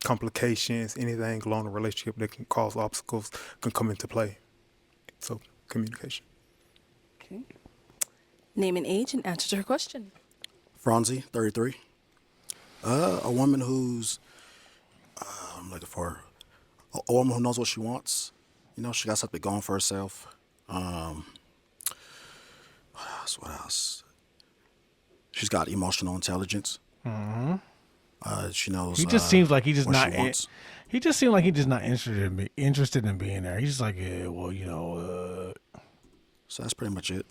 complications, anything along the relationship that can cause obstacles can come into play. So communication. Okay. Name and age, and answer to her question. Franzi, 33. A woman who's, I'm looking for a woman who knows what she wants. You know, she got something going for herself. What else? She's got emotional intelligence. She knows. He just seems like he just what not. she wants. He just seems like he's just not interested in being there. He's just like, yeah, well, So that's pretty much it.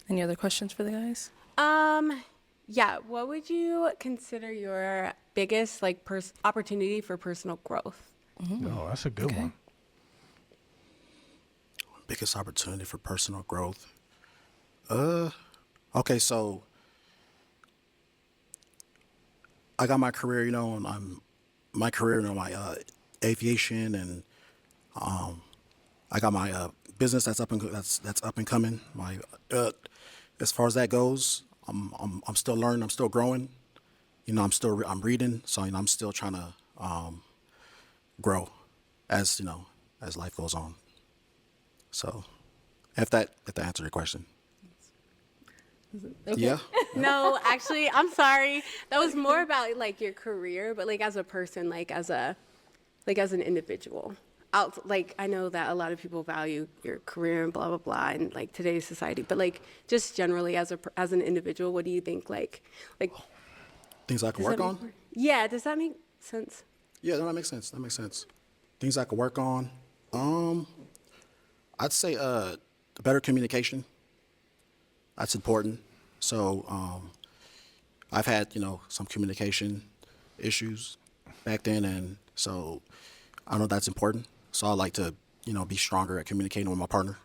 Any other questions for the guys? Yeah. What would you consider your biggest like opportunity for personal growth? Oh, that's a good one. Biggest opportunity for personal growth. Okay, so I got my career, and my aviation, and I got my business that's up and coming. My as far as that goes, I'm still learning, I'm still growing. I'm reading, so I'm still trying to grow as as life goes on. So, if that answered your question. Okay. Yeah. No, actually, I'm sorry. That was more about like your career, but like as a person, like as an individual. Like I know that a lot of people value your career and blah blah blah in like today's society, but like just generally as an individual, what do you think like Things I can does work that on? make- Yeah, does that make sense? Yeah, no, that makes sense. That makes sense. Things I could work on. I'd say better communication. That's important. So I've had some communication issues back then, and so I know that's important. So I like to be stronger at communicating with my partner.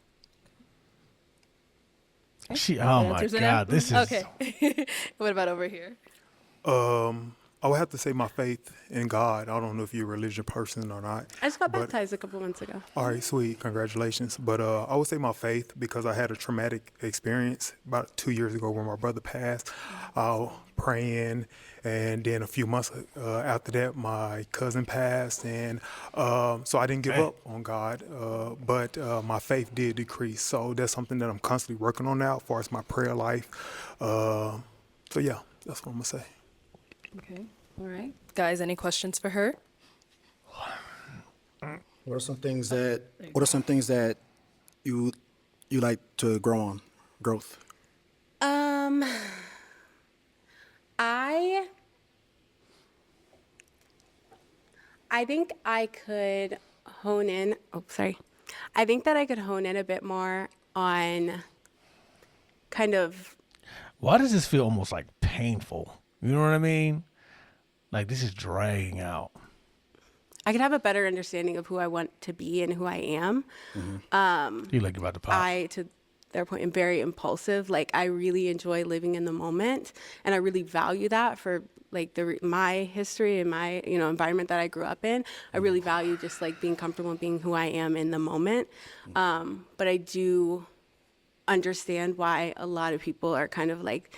Oh That my answers it God, now? this is Okay. What about over here? I would have to say my faith in God. I don't know if you're a religious person or not. I just got but- baptized a couple months ago. All right, sweet. Congratulations. But I would say my faith because I had a traumatic experience about 2 years ago when my brother passed. Praying, and then a few months after that, my cousin passed. And so I didn't give up on God, but my faith did decrease. So that's something that I'm constantly working on now as far as my prayer life. So, yeah, that's what I'm going to say. Okay. All right. Guys, any questions for her? What are some things that you like to grow on? Growth. I think I could hone in. Oh, sorry. I think that I could hone in a bit more on kind of. Why does this feel almost like painful? You know what I mean? Like this is dragging out. I could have a better understanding of who I want to be and who I am. You like about the pop. To their point, am very impulsive. Like I really enjoy living in the moment, and I really value that for like my history and my environment that I grew up in. I really value just like being comfortable and being who I am in the moment. But I do understand why a lot of people are kind of like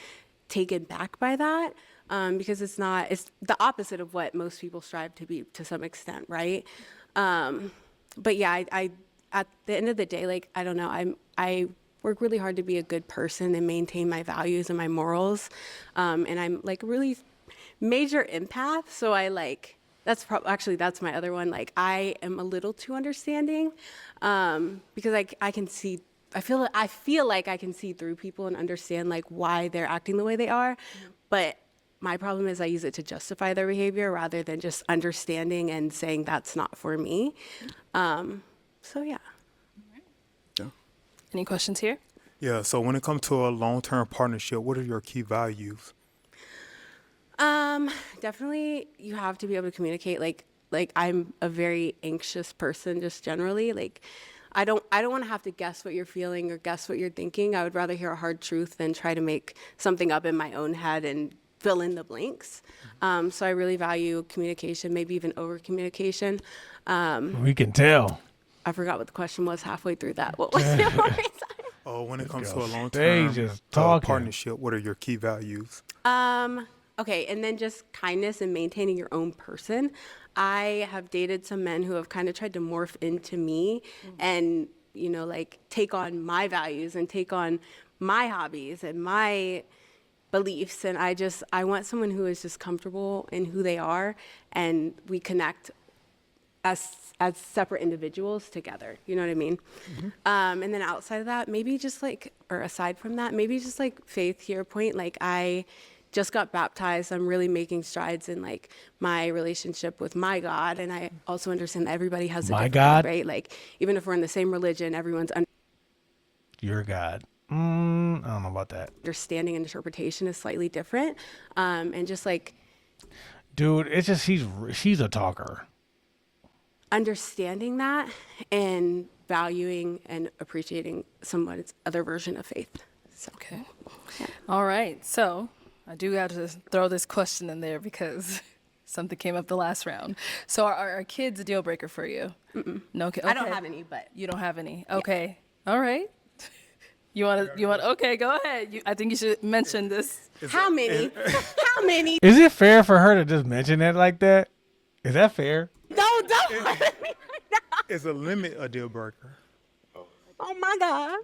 taken back by that. Because it's the opposite of what most people strive to be to some extent, right? But yeah, I at the end of the day, like, I don't know, I work really hard to be a good person and maintain my values and my morals. And I'm like really major empath. So I like, that's my other one. Like I am a little too understanding because I can see, I feel like I can see through people and understand like why they're acting the way they are. But my problem is I use it to justify their behavior rather than just understanding and saying that's not for me. So yeah. Yeah. Any questions here? Yeah, so when it comes to a long-term partnership, what are your key values? Definitely you have to be able to communicate. Like I'm a very anxious person just generally. Like I don't want to have to guess what you're feeling or guess what you're thinking. I would rather hear a hard truth than try to make something up in my own head and fill in the blanks. So I really value communication, maybe even over communication. We can tell. I forgot what the question was halfway through that. What was it? Oh, when it comes to a They long-term just talking. partnership, what are your key values? Okay, and then just kindness and maintaining your own person. I have dated some men who have kind of tried to morph into me and, like take on my values and take on my hobbies and my beliefs. And I want someone who is just comfortable in who they are and we connect as separate individuals together. You know what I mean? And then outside of that, maybe just like, or aside from that, maybe just like faith to your point. Like I just got baptized. I'm really making strides in like my relationship with my God. And I also understand that everybody has a different God, right? Like even if we're in the same religion, everyone's Your God. I don't know about that. understanding and interpretation is slightly different. And just like Dude, it's just she's a talker. understanding that and valuing and appreciating someone's other version of faith. So Okay. All right. So I do have to throw this question in there because something came up the last round. So are kids a deal breaker for you? No. Okay. I don't have any, but You don't have any. Okay. All right. You want? Okay, go ahead. I think you should mention this. how many? How many? Is it fair for her to just mention it like that? Is that fair? No, don't. Is a limit a deal breaker? Oh my God.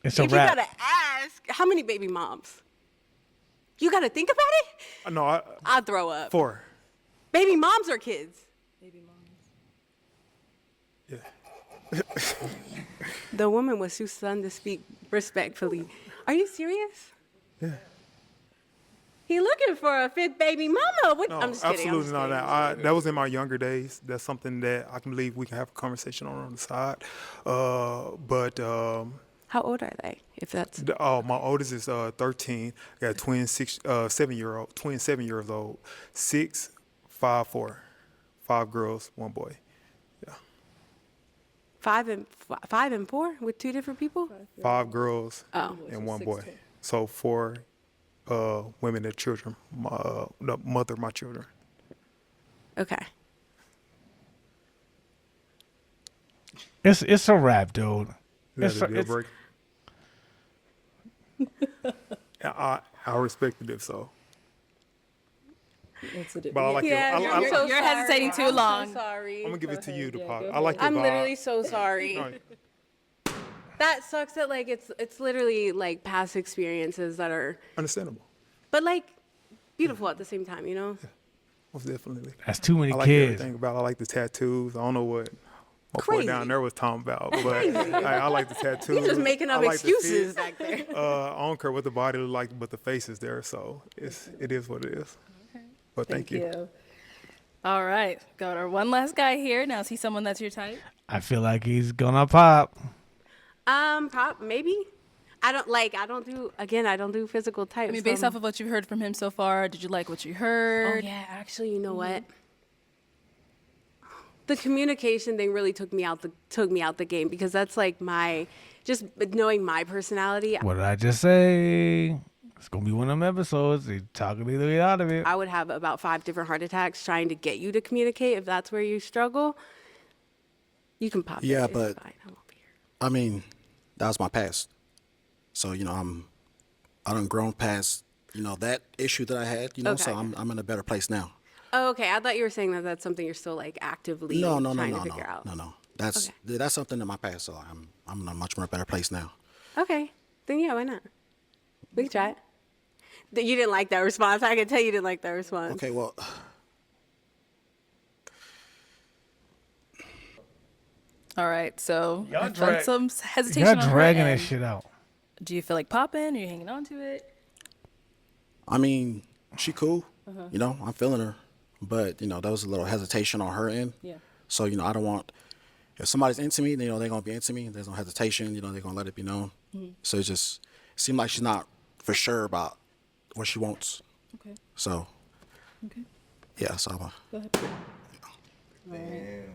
It's a If you wrap. gotta ask, how many baby moms? You gotta think about it? No, I'll throw up. 4. Baby moms or kids? Yeah. The woman was too stunned to speak respectfully. Are you serious? Yeah. He looking for a 5th baby mama. What? No, I'm just kidding. absolutely not that. That was in my younger days. That's something that I can believe we can have a conversation on the side. But How old are they? If that's my oldest is 13. I got twin 7 years old. 6, 5, 4, 5 girls, 1 boy. 5 and 4 with 2 different people. 5 girls Oh. and 1 boy. So 4 women that children, the mother of my children. Okay. It's a wrap, dude. Is It's that a deal it's- breaker? I respected it so. But I like Yeah, it. You're hesitating too long. I'm so sorry. I'm gonna give it to you, the pot. I like your I'm vibe. literally so sorry. No, That sucks that like it's literally like past experiences that are, understandable. but like beautiful at the same time, you know? Most definitely. That's too many I like kids. everything about it. I like the tattoos. I don't know what my boy Crazy. down there was talking about, but I like the tattoos. You're just making I up like the excuses fit. back there. I don't care what the body look like, but the face is there, so it is what it is. But thank you. All right, got our one last guy here. Now, is he someone that's your type? I feel like he's gonna pop. Maybe. I don't do physical types. I mean, based off of what you've heard from him so far, did you like what you Oh heard? yeah, actually, you know what? The communication thing really took me out the game because that's like just knowing my personality. What did I just say? It's gonna be one of them episodes. They talking either way out of it. I would have about 5 different heart attacks trying to get you to communicate. If that's where you struggle, you can pop. Yeah, it. It's but fine. I won't be here. I mean, that was my past. So I done grown past that issue that I had. So Okay. I'm in a better place now. Oh, okay. I thought you were saying that that's something you're still like actively trying to figure out. No. That's something in my past. So I'm in a much more better place now. Okay. Then yeah, why not? We can try it. You didn't like that response. I can tell you didn't like that response. Okay, well, All right, so Y'all I've felt some Y'all hesitation on her dragging end. that shit out. Do you feel like popping? Are you hanging on to it? I mean, she cool. Uh-huh. I'm feeling her. But, there was a little hesitation on her end. Yeah. So, I don't want, if somebody's into me, they're going to be into me. There's no hesitation. They're going to let it be known. Mm-hmm. So it seemed like she's not for sure about what she wants. Okay. So, Okay. yeah, so I'm Go ahead.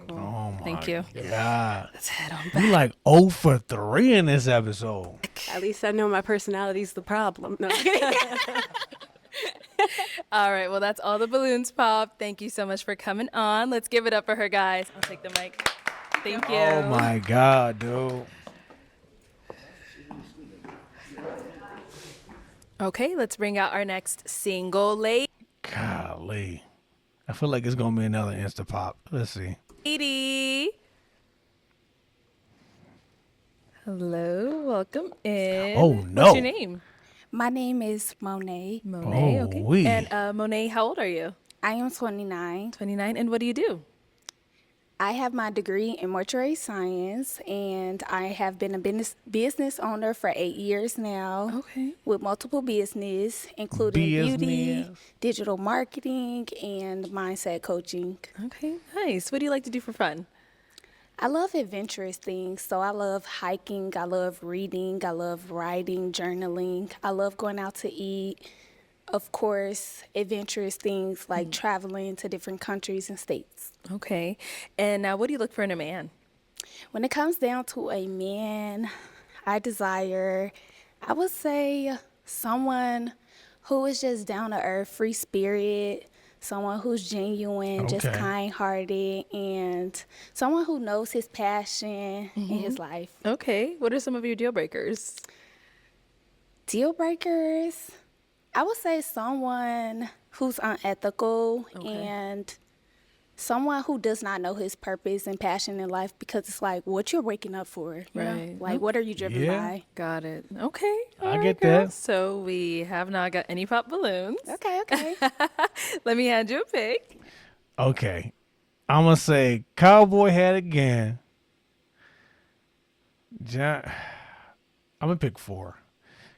Oh my Thank you. God. Let's head on back. You like 0 for 3 in this episode. At least I know my personality's the problem. No, I'm kidding. All right, well, that's all the balloons pop. Thank you so much for coming on. Let's give it up for her, guys. I'll take the mic. Thank you. Oh my God, dude. Okay, let's bring out our next single Golly. I feel like it's gonna be another Insta pop. Let's see. lady. Hello, welcome in. Oh, no. What's your name? My name is Monet. Monet, Oh, okay. wee. And Monet, how old are you? I am 29. 29, and what do you do? I have my degree in mortuary science, and I have been a business owner for 8 years now. Okay. With multiple business, including beauty, Business. digital marketing, and mindset coaching. Okay, nice. What do you like to do for fun? I love adventurous things. So I love hiking, I love reading, I love writing, journaling. I love going out to eat. Of course, adventurous things like traveling to different countries and states. Okay. And what do you look for in a man? When it comes down to a man, I desire, I would say, someone who is just down to earth, free spirit, someone who's genuine, just Okay. kind-hearted, and someone who knows his passion in his life. Okay. What are some of your deal breakers? Deal breakers, I would say someone who's unethical and someone who does not know his purpose and passion in life, because it's like what you're waking up for, you know? Right. Like what are you driven by? Got it. Okay. I All right, get girl. that. So we have not got any pop balloons. Okay. Let me hand you a pick. Okay. I'm going to say cowboy hat again. John, I'm going to pick 4.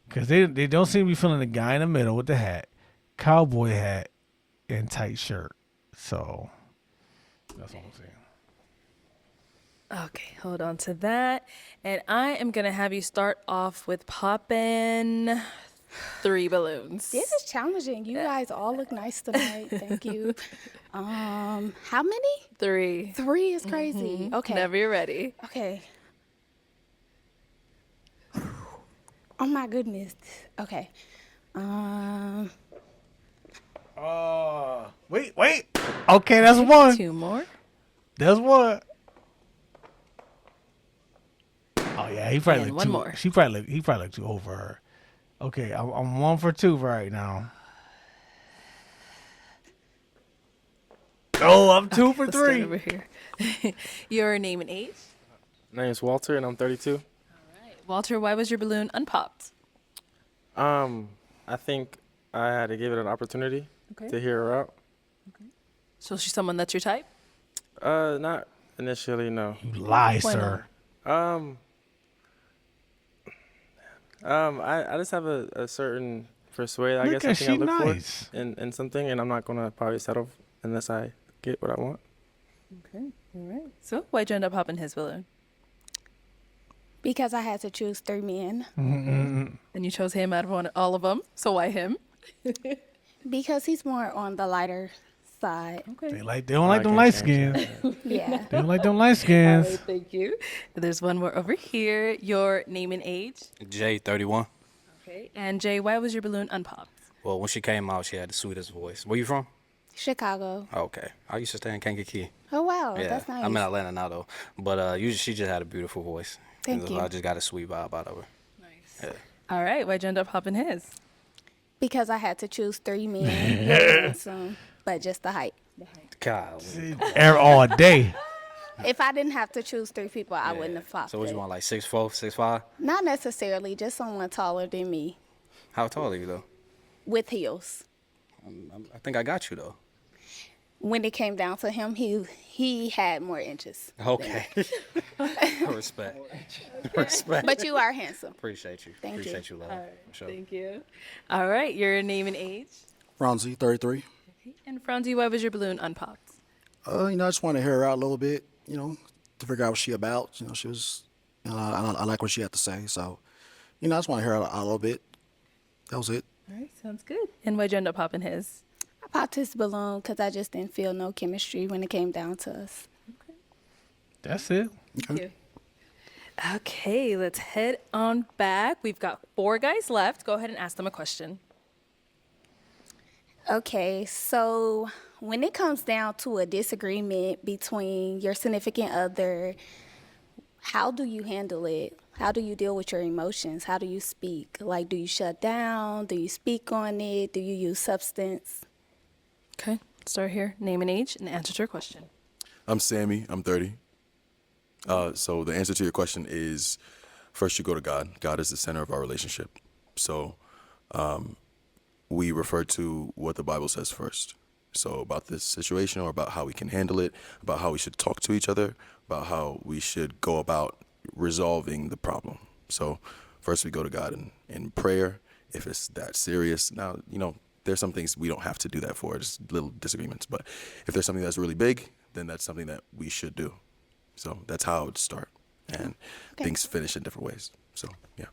Because they don't seem to be feeling the guy in the middle with the hat. Cowboy hat and tight shirt. So that's what I'm saying. Okay, hold on to that. And I am going to have you start off with popping 3 balloons. This is challenging. You guys all look nice tonight. Thank you. How many? 3. 3 is crazy. Okay. Whenever you're ready. Okay. Oh my goodness. Okay. Wait. Okay, that's 1. 2 more. That's 1. Oh yeah, he probably And looked one too. more. He probably looked too old for her. Okay, I'm 1 for 2 right now. Oh, I'm 2 for Let's start 3. over here. Your name and age? My name's Walter, and I'm 32. Walter, why was your balloon unpopped? I think I had to give it an opportunity to hear her out. So she's someone that's your type? Not initially, no. You lie, Why sir. I just have a certain persuade, I Look guess, I at think I she look nice. for in something, and I'm not going to probably settle unless I get what I want. Okay, all right. So why'd you end up popping his balloon? Because I had to choose 3 men. And you chose him out of all of them. So why him? Because he's more on the lighter side. Okay. They don't like them light skins. Yeah. They don't like them light skins. Thank you. There's one more over here. Your name and age. Jay, 31. Okay. And Jay, why was your balloon unpopped? Well, when she came out, she had the sweetest voice. Where you from? Chicago. Okay. I used to stay in Kankakee. Oh, wow. Yeah. That's nice. I'm in Atlanta now, though. But she just had a beautiful voice. Thank And you. I just got a sweet vibe out of her. Nice. Yeah. All right. Why'd you end up popping his? Because I had to choose 3 men. Really handsome, but just the height. God. Air all day. If I didn't have to choose 3 people, I wouldn't have popped So what it. you want, like 6'4", 6'5"? Not necessarily, just someone taller than me How tall are you, though? with heels. I think I got you, though. When it came down to him, he had more inches. Okay. Respect. Respect. But you are handsome. Appreciate you. Thank you. Appreciate you, love. For sure. Thank you. All right. Your name and age. Franzi, 33. And Franzi, why was your balloon unpopped? I just want to hear her out a little bit, to figure out what she about. She was, I like what she had to say. So, I just want to hear her out a little bit. That was it. All right. Sounds good. And why'd you end up popping his? I popped his balloon because I just didn't feel no chemistry when it came down to us. That's it. Okay. Okay, let's head on back. We've got 4 guys left. Go ahead and ask them a question. Okay, so when it comes down to a disagreement between your significant other, how do you handle it? How do you deal with your emotions? How do you speak? Like, do you shut down? Do you speak on it? Do you use substance? Okay, start here. Name and age and answer to your question. I'm Sammy. I'm 30. So the answer to your question is, first you go to God. God is the center of our relationship. So we refer to what the Bible says first. So about this situation, or about how we can handle it, about how we should talk to each other, about how we should go about resolving the problem. So first we go to God in prayer. If it's that serious, now, there's some things we don't have to do that for, just little disagreements. But if there's something that's really big, then that's something that we should do. So that's how it would start. And things finish in different ways. So, yeah.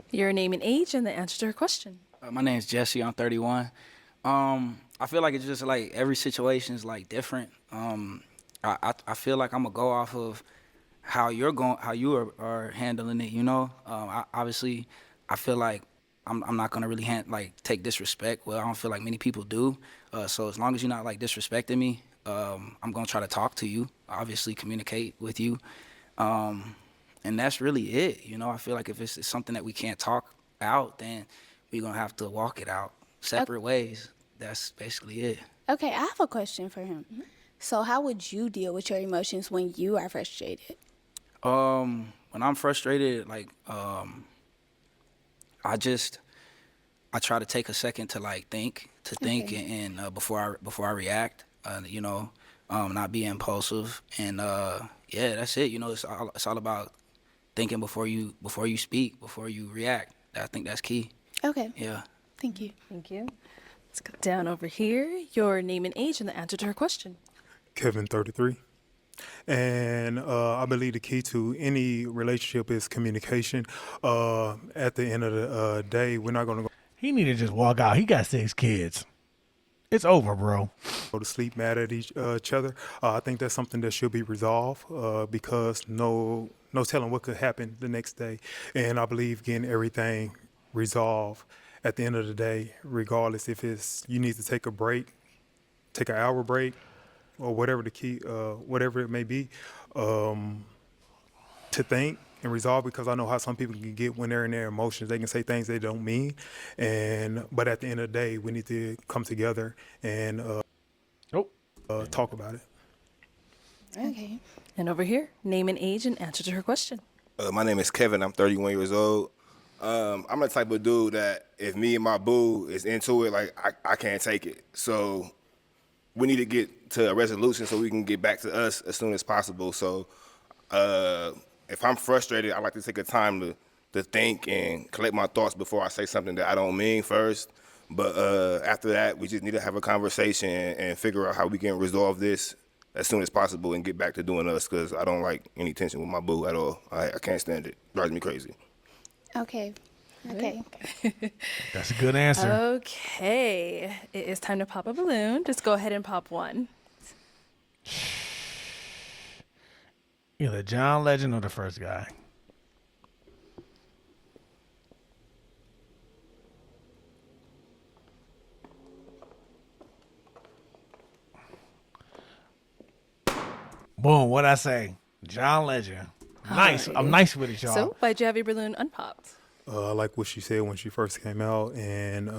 Your name and age and the answer to her question. My name's Jesse. I'm 31. I feel like it's just like every situation is like different. I feel like I'm gonna go off of how you are handling it. Obviously, I feel like I'm not gonna really take disrespect. Well, I don't feel like many people do. So as long as you're not like disrespecting me, I'm gonna try to talk to you. Obviously, communicate with you, and that's really it. I feel like if it's something that we can't talk out, then we're gonna have to walk it out separate ways. That's basically it. Okay, I have a question for him. So how would you deal with your emotions when you are frustrated? When I'm frustrated, like I try to take a second to like think, and before I react, not be impulsive, and yeah, that's it. It's all about thinking before you speak, before you react. I think that's key. Okay. Yeah. Thank you. Thank you. Let's go down over here. Your name and age and the answer to her question. Kevin, 33. And I believe the key to any relationship is communication. At the end of the day, we're not going to He need to just walk out. He got 6 kids. It's over, bro. go to sleep mad at each other. I think that's something that should be resolved because no telling what could happen the next day. And I believe getting everything resolved at the end of the day, regardless if it's you need to take a break, take an hour break, or whatever the key, whatever it may be, to think and resolve, because I know how some people can get when they're in their emotions. They can say things they don't mean, but at the end of the day, we need to come together and talk about it. Okay. And over here, name and age and answer to her question. My name is Kevin. I'm 31 years old. I'm the type of dude that if me and my boo is into it, like I can't take it. So we need to get to a resolution so we can get back to us as soon as possible. So if I'm frustrated, I like to take a time to think and collect my thoughts before I say something that I don't mean first. But after that, we just need to have a conversation and figure out how we can resolve this as soon as possible and get back to doing us, because I don't like any tension with my boo at all. I can't stand it. Drives me crazy. Okay. Okay. That's a good answer. Okay. It is time to pop a balloon. Just go ahead and pop one. Either John Legend or the first guy. Boom, what'd I say? John Legend. Nice. I'm nice with it, y'all. So, why'd you have your balloon unpopped? I like what she said when she first came out, and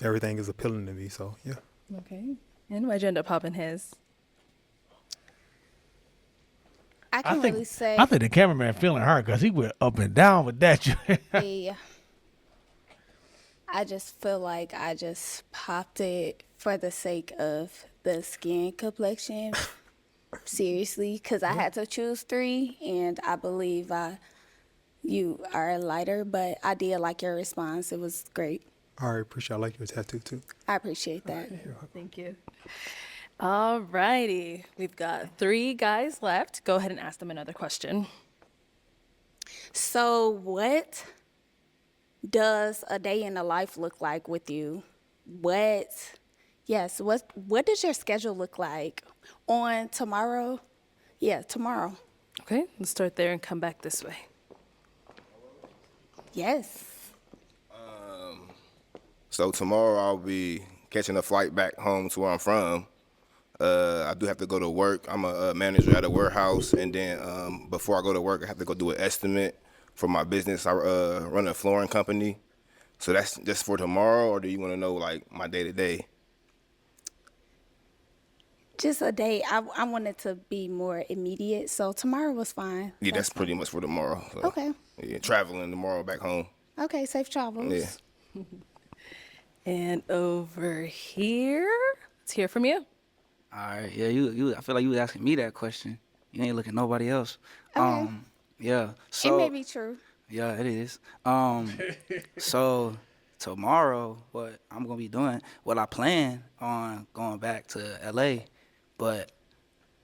everything is appealing to me. So yeah. Okay. And why'd you end up popping his? I can really say. I think the cameraman feeling hurt because he went up and down with that. Yeah. I just feel like I just popped it for the sake of the skin complexion. Seriously, because I had to choose 3, and I believe you are lighter, but I did like your response. It was great. All right, appreciate. I like your tattoo too. I appreciate that. Thank you. All righty. We've got 3 guys left. Go ahead and ask them another question. So what does a day in the life look like with you? What does your schedule look like on tomorrow? Yeah, tomorrow. Okay, let's start there and come back this way. Yes. So tomorrow I'll be catching a flight back home to where I'm from. I do have to go to work. I'm a manager at a warehouse, and then before I go to work, I have to go do an estimate for my business. I run a flooring company. So that's just for tomorrow, or do you want to know like my day-to-day? Just a day. I wanted to be more immediate, so tomorrow was fine. Yeah, that's pretty much for tomorrow. So, Okay. Yeah, traveling tomorrow back home. Okay, safe travels. Yeah. And over here, let's hear from you. All right. Yeah, you. I feel like you was asking me that question. You ain't looking at nobody else. Okay. Yeah. So it may be true. Yeah, it is. So tomorrow, what I'm gonna be doing? Well, I plan on going back to LA, but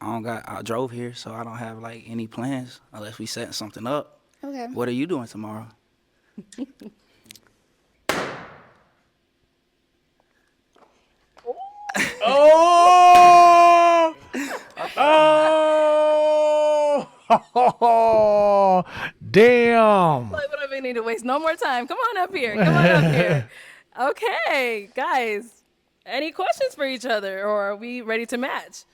I drove here, so I don't have like any plans unless we setting something up. Okay. What are you doing tomorrow? Oh! Oh! Damn! Like, what do we need to waste no more time? Come on up here. Come on up here. Okay, guys. Any questions for each other, or are we ready to match?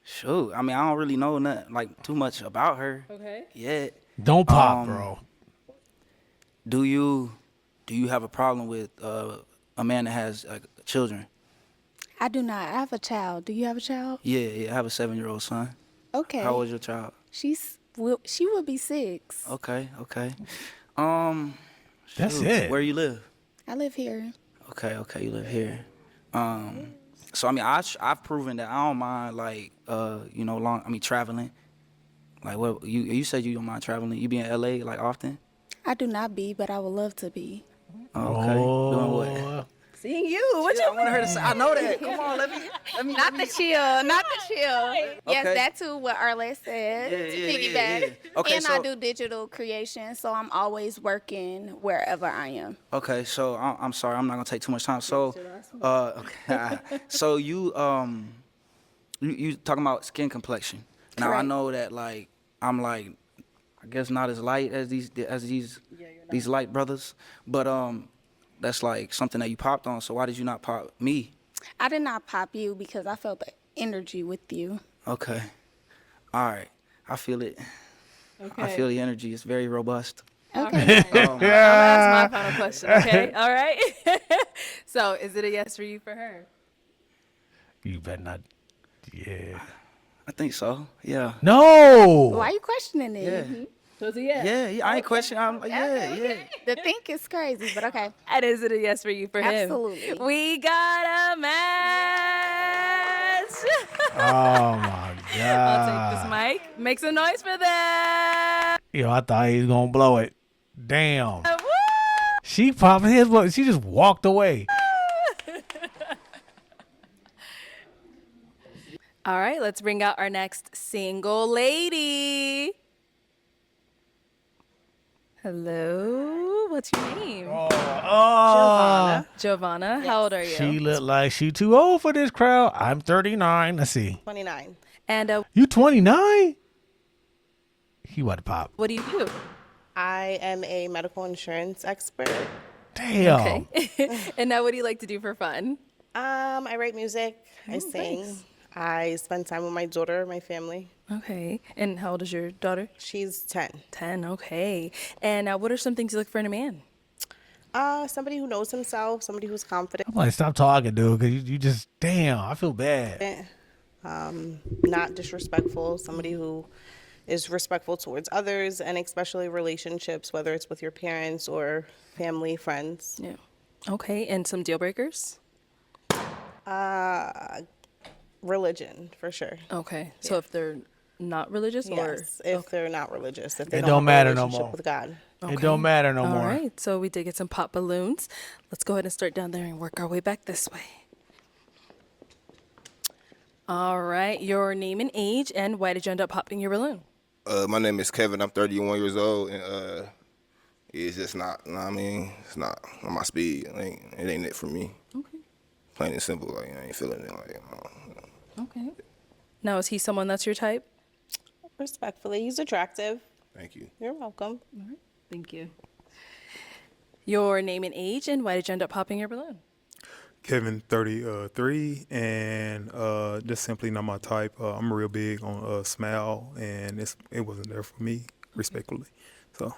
Shoot. I mean, I don't really know like too much about her. Okay. Yet. Don't pop, bro. Do you have a problem with a man that has children. I do not. I have a child. Do you have a child? Yeah, I have a 7-year-old son. Okay. How old is your child? She will be 6. Okay. That's Shoot, it. Where you live? I live here. Okay, you live here. So I mean, I've proven that I don't mind traveling. Like what you said you don't mind traveling. You be in LA like often? I do not be, but I would love to be. Okay. Doing what? Seeing you. What you I want her to say. I know that. Come on, let me. Not the chill. Yes, Okay. that too. What Arlette said. Yeah, to yeah, piggyback. yeah. Okay, and so- I do digital creation, so I'm always working wherever I am. Okay, so I'm sorry, I'm not gonna take too much time. So, okay. So you talking about skin complexion? Now I Correct. know that like I'm like I guess not as light as these light brothers, but that's like something that you popped on. So why did you not pop me? I did not pop you because I felt the energy with you. Okay, all right, I feel it. Okay. I feel the energy. It's very robust. Okay. I'm gonna ask my final question. Okay. All right. So, is it a yes for you for her? You better not. Yeah. I think so. Yeah. No. Why are you questioning it? Yeah. So it's a yes. Yeah. I ain't questioning. Yeah. The think is crazy, but okay. And is it a yes for you for him? Absolutely. We got a match. Oh my god. I'll take this mic. Make some noise for them. Yo, I thought he was gonna blow it. Damn. Woo! She popped his. She just walked away. All right, let's bring out our next single lady. Hello, what's your name? Giovanna. How old are you? She looked like she too old for this crowd. I'm 39. Let's see. 29. And You 29? He about to pop. what do you do? I am a medical insurance expert. Damn. Okay. And now what do you like to do for fun? I write music. I sing. nice. I spend time with my daughter, my family. Okay. And how old is your daughter? She's 10. 10. Okay. And what are some things you look for in a man? Somebody who knows himself, somebody who's confident, I'm like, stop talking, dude, because you just, damn, I feel bad. not disrespectful, somebody who is respectful towards others, and especially relationships, whether it's with your parents or family, friends. Yeah. Okay. And some deal breakers? Religion, for sure. Okay. So if they're not religious or? Yes, if they're not religious, if they It don't don't have a matter no relationship more. with God. It don't matter no All more. right. So we did get some pop balloons. Let's go ahead and start down there and work our way back this way. All right. Your name and age, and why did you end up popping your balloon? My name is Kevin. I'm 31 years old, and it's just not. I mean, it's not on my speed. It ain't it for me. Okay. Plain and simple. Like I ain't feeling it. Okay. Now, is he someone that's your type? Respectfully, he's attractive. Thank you. You're welcome. Thank you. Your name and age, and why did you end up popping your balloon? Kevin, 33, and just simply not my type. I'm real big on smile, and it wasn't there for me, respectfully. So.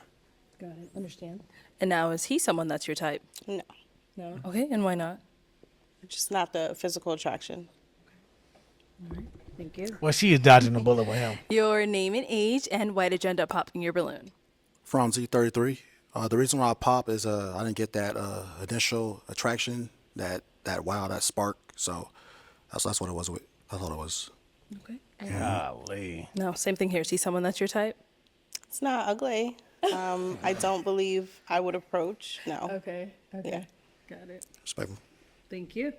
Got it. Understand. And now, is he someone that's your type? No, No. Okay. And why not? just not the physical attraction. Thank you. Well, she is dodging the bullet with him. Your name and age, and why did you end up popping your balloon? Franzi, 33. The reason why I pop is I didn't get that initial attraction, that wow, that spark. So that's what it was. I thought it was. Okay. Golly. No, same thing here. Is he someone that's your type? It's not ugly. I don't believe I would approach. No. Okay. Yeah. Got it. Respectful. Thank you.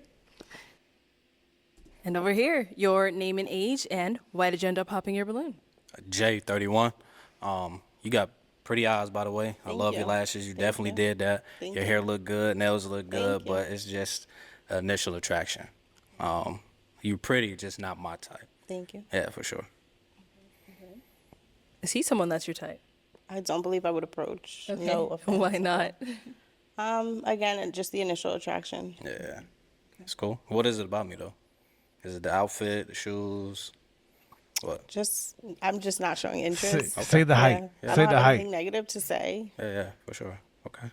And over here, your name and age, and why did you end up popping your balloon? Jay, 31. You got pretty eyes, by the way. I love your lashes. You definitely did that. Thank Your you. hair look good, nails look good, Thank you. but it's just initial attraction. You pretty, just not my type. Thank you. Yeah, for sure. Is he someone that's your type? I don't believe I would approach. No offense. Why not? Again, just the initial attraction. Yeah, it's cool. What is it about me though? Is it the outfit, the shoes? What? I'm just not showing interest. Say the height. I Say don't the have height. anything negative to say. Yeah, for sure. Okay.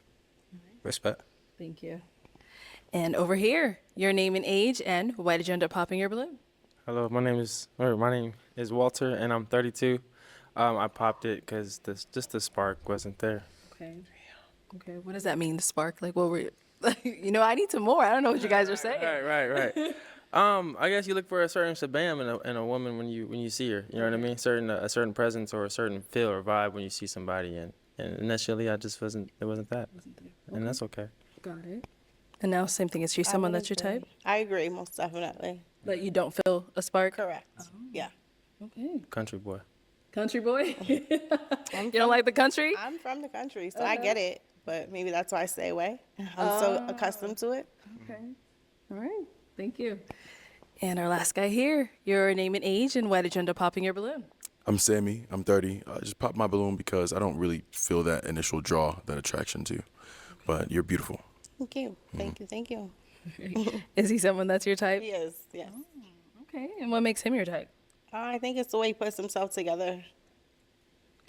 Respect. Thank you. And over here, your name and age, and why did you end up popping your balloon? Hello, my name is Walter, and I'm 32. I popped it because the spark wasn't there. Okay. Okay. What does that mean, the spark? Like, what were you? I need some more. I don't know what you guys are saying. Right. I guess you look for a certain shabam in a woman when you see her. You know what I mean? A certain presence or a certain feel or vibe when you see somebody, and initially I just wasn't. It wasn't that, and that's okay. Got it. And now, same thing. Is she someone that's your type? I agree, most definitely. That you don't feel a spark? Correct. Yeah. Okay. Country boy. Country boy? You don't like the country? I'm from the country, so I get it. But maybe that's why I stay away. I'm so accustomed to it. Okay. All right. Thank you. And our last guy here, your name and age, and why did you end up popping your balloon? I'm Sammy. I'm 30. I just popped my balloon because I don't really feel that initial draw, that attraction to you. But you're beautiful. Thank you. Thank you. Is he someone that's your type? He is, yes. Okay. And what makes him your type? I think it's the way he puts himself together.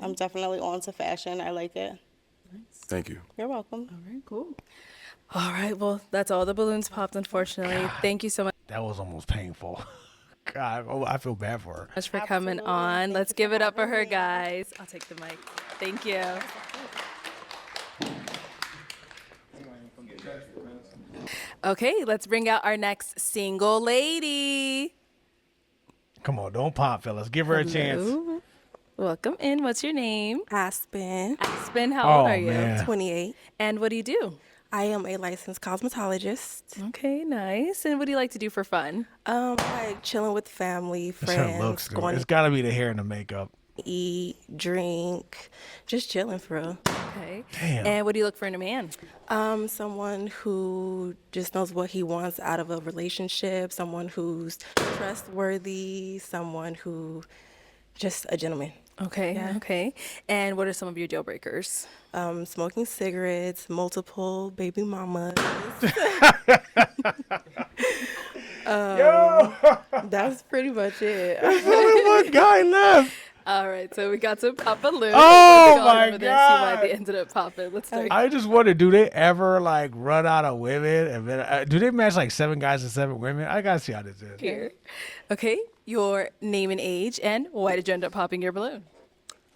I'm definitely on to fashion. I like it. Thank you. You're welcome. All right, cool. All right, well, that's all the balloons popped, unfortunately. God. Thank you so much. That was almost painful. God, I feel bad for her. For coming on. Let's give it up for her, guys. I'll take the mic. Thank you. Okay, let's bring out our next single lady. Come on, don't pop, fellas. Give her a chance. Hello. Welcome in. What's your name? Aspen. Aspen, how old are you? Man. 28. And what do you do? I am a licensed cosmetologist. Okay, nice. And what do you like to do for fun? Like chilling with family, It's her friends, looks, girl. going It's to got to be the hair and the makeup. eat, drink, just chilling for real. Okay. Damn. And what do you look for in a man? Someone who just knows what he wants out of a relationship, someone who's trustworthy, someone who just a gentleman. Okay, Yeah. okay. And what are some of your deal breakers? Smoking cigarettes, multiple baby mamas. That's pretty much it. One guy left. All right, so we got some Papa Lou. Oh, Let's go my over this, see why God. they ended up popping. Let's start. I just wonder, do they ever like run out of women? And then, do they match like 7 guys and 7 women? I gotta see how this is. Here. Okay, your name and age, and why did you end up popping your balloon?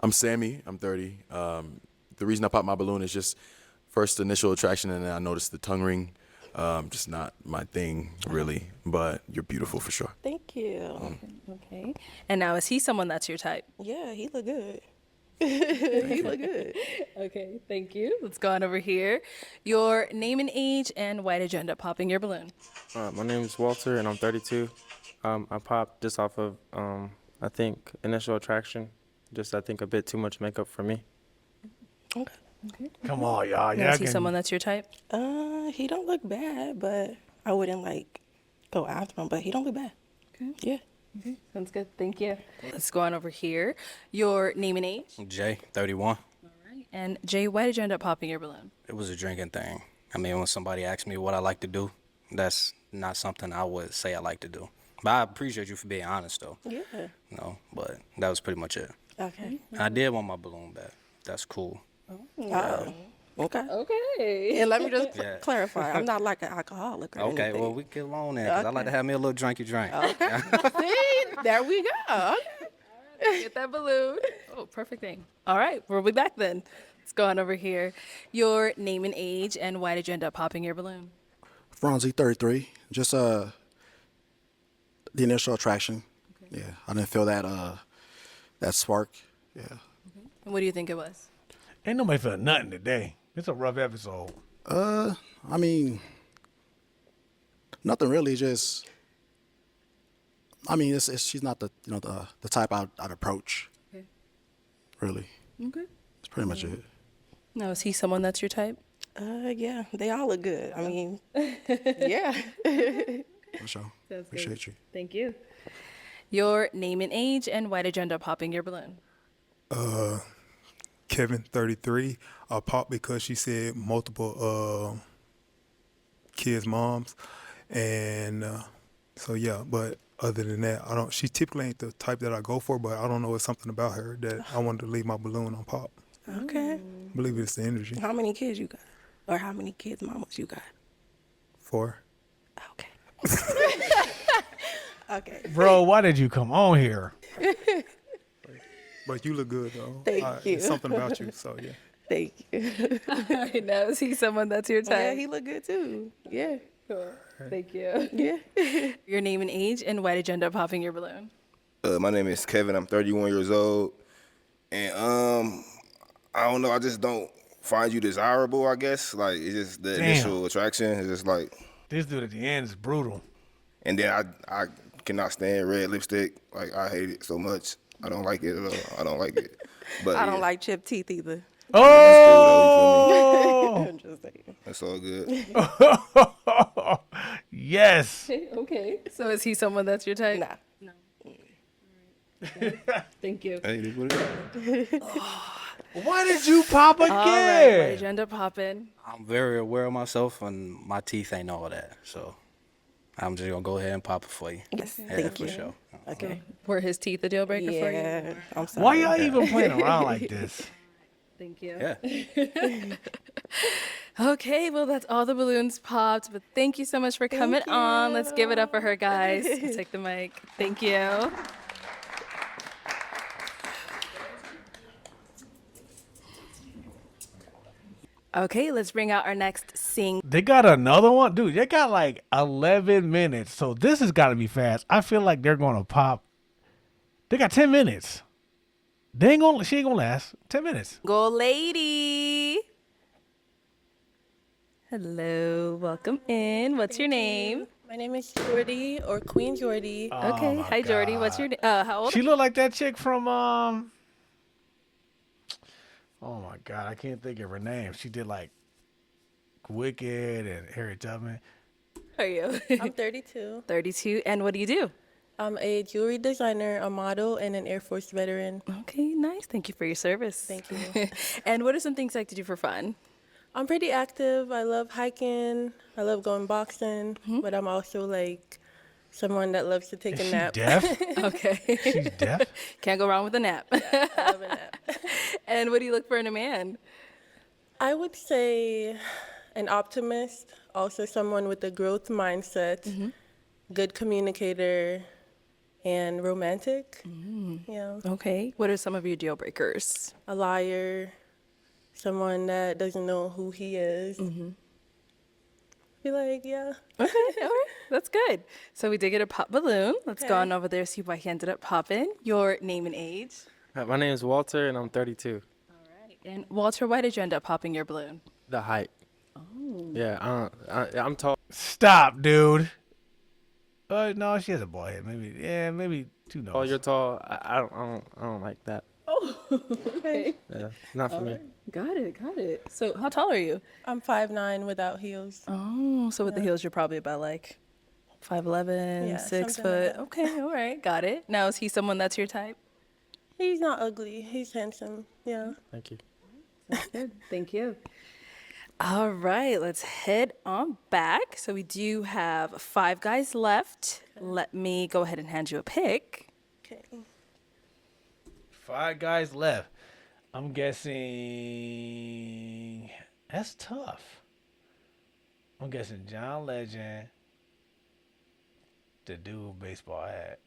I'm Sammy. I'm 30. The reason I popped my balloon is just first initial attraction, and then I noticed the tongue ring. Just not my thing, really. But you're beautiful for sure. Thank you. Okay. And now, is he someone that's your type? Yeah, he look good. He look good. Okay, thank you. Let's go on over here. Your name and age, and why did you end up popping your balloon? My name is Walter, and I'm 32. I popped just off of, I think, initial attraction. Just, I think, a bit too much makeup for me. Okay. Come on, y'all. Now, Yeah, is he someone that's your type? He don't look bad, but I wouldn't like go after him, but he don't look bad. Okay. Yeah. Okay, sounds good. Thank you. Let's go on over here. Your name and age. Jay, 31. All right. And Jay, why did you end up popping your balloon? It was a drinking thing. I mean, when somebody asks me what I like to do, that's not something I would say I like to do. But I appreciate you for being honest, though. Yeah. But that was pretty much it. Okay. And I did want my balloon back. That's cool. Okay. Okay. And let me just Yeah. clarify. I'm not like an alcoholic or Okay, anything. well, we get along there, because I like to have me a little drinky drink. Okay. See, there we go. Okay. Get that balloon. Oh, perfect thing. All right, we'll be back then. Let's go on over here. Your name and age, and why did you end up popping your balloon? Franzi, 33. Just the initial attraction. Okay. Yeah, I didn't feel that spark. Yeah. And what do you think it was? Ain't nobody feeling nothing today. It's a rough episode. I mean, nothing really. Just, I mean, she's not the the type I'd approach. Okay. Really. Okay. That's pretty much it. Now, is he someone that's your type? Yeah, they all look good. I mean, yeah. For sure. Sounds Appreciate you. Thank you. Your name and age, and why did you end up popping your balloon? Kevin, 33. I popped because she said multiple kids' moms, and so yeah. But other than that, I don't. She typically ain't the type that I go for, but I don't know. It's something about her that I wanted to leave my balloon on pop. Okay. I believe it's the energy. How many kids you got? Or how many kids' mamas you got? 4. Okay. Bro, why did you come on here? But you look good though. Thank you. It's something about you, so yeah. Thank you. All right, now is he someone that's your type? Yeah, he look good too. Yeah. Thank you. Yeah. Your name and age, and why did you end up popping your balloon? My name is Kevin. I'm 31 years old, and I don't know. I just don't find you desirable. I guess like it's just the initial attraction. It's just like this dude at the end is brutal. And then I cannot stand red lipstick. Like I hate it so much. I don't like it at all. I don't like it. But I don't like chipped teeth either. Oh, I'm just saying. That's all good. Yes. Okay. So is he someone that's your type? Nah. No. Thank you. Hey, this what it is. Why did you pop again? All right. Why did you end up popping? I'm very aware of myself, and my teeth ain't all that. So I'm just going to go ahead and pop it for you. Yes, Yeah, thank for you. sure. Okay. Were his teeth a deal breaker for you? Yeah. I'm sorry. Why y'all even playing around like this? Thank you. Yeah. Okay, well, that's all the balloons popped, but thank you so much for coming on. Let's give it up for her, guys. We'll take the mic. Thank you. Okay, let's bring out our next sing. They got another one? Dude, they got like 11 minutes. So this has got to be fast. I feel like they're going to pop. They got 10 minutes. She ain't going to last 10 minutes. Go lady. Hello, welcome in. What's your name? My name is Jordy, or Queen Jordy. Okay, my hi Jordy. What's your name? How old? She look like that chick from, oh my God, I can't think of her name. She did like Wicked and Harriet Tubman. How are you? I'm 32. 32. And what do you do? I'm a jewelry designer, a model, and an Air Force veteran. Okay, nice. Thank you for your service. Thank you. And what are some things you like to do for fun? I'm pretty active. I love hiking. I love going boxing, but I'm also like someone that loves to take Is a she nap. deaf? Okay. She's deaf? Can't go wrong with a nap. I love a nap. And what do you look for in a man? I would say an optimist, also someone with a growth mindset, good communicator, and romantic. Yeah. Okay. What are some of your deal breakers? A liar, someone that doesn't know who he is. Be like, yeah. Okay, all right. That's good. So we did get a pop balloon. Let's go on over there, see why he ended up popping. Your name and age. My name is Walter, and I'm 32. And Walter, why did you end up popping your balloon? The height. Oh. Yeah, I'm tall. Stop, dude. No, she has a boy head. Maybe 2 nose. Oh, you're tall. I don't like that. Oh, okay. Yeah, not for me. Got it. So how tall are you? I'm 5'9" without heels. Oh, so with the heels, you're probably about like 5'11", Yeah, 6 something foot. like that. Okay, all right, got it. Now, is he someone that's your type? He's not ugly. He's handsome. Yeah. Thank you. Good. Thank you. All right, let's head on back. So we do have 5 guys left. Let me go ahead and hand you a pick. Okay. 5 guys left. I'm guessing that's tough. I'm guessing John Legend, the dude with baseball hat,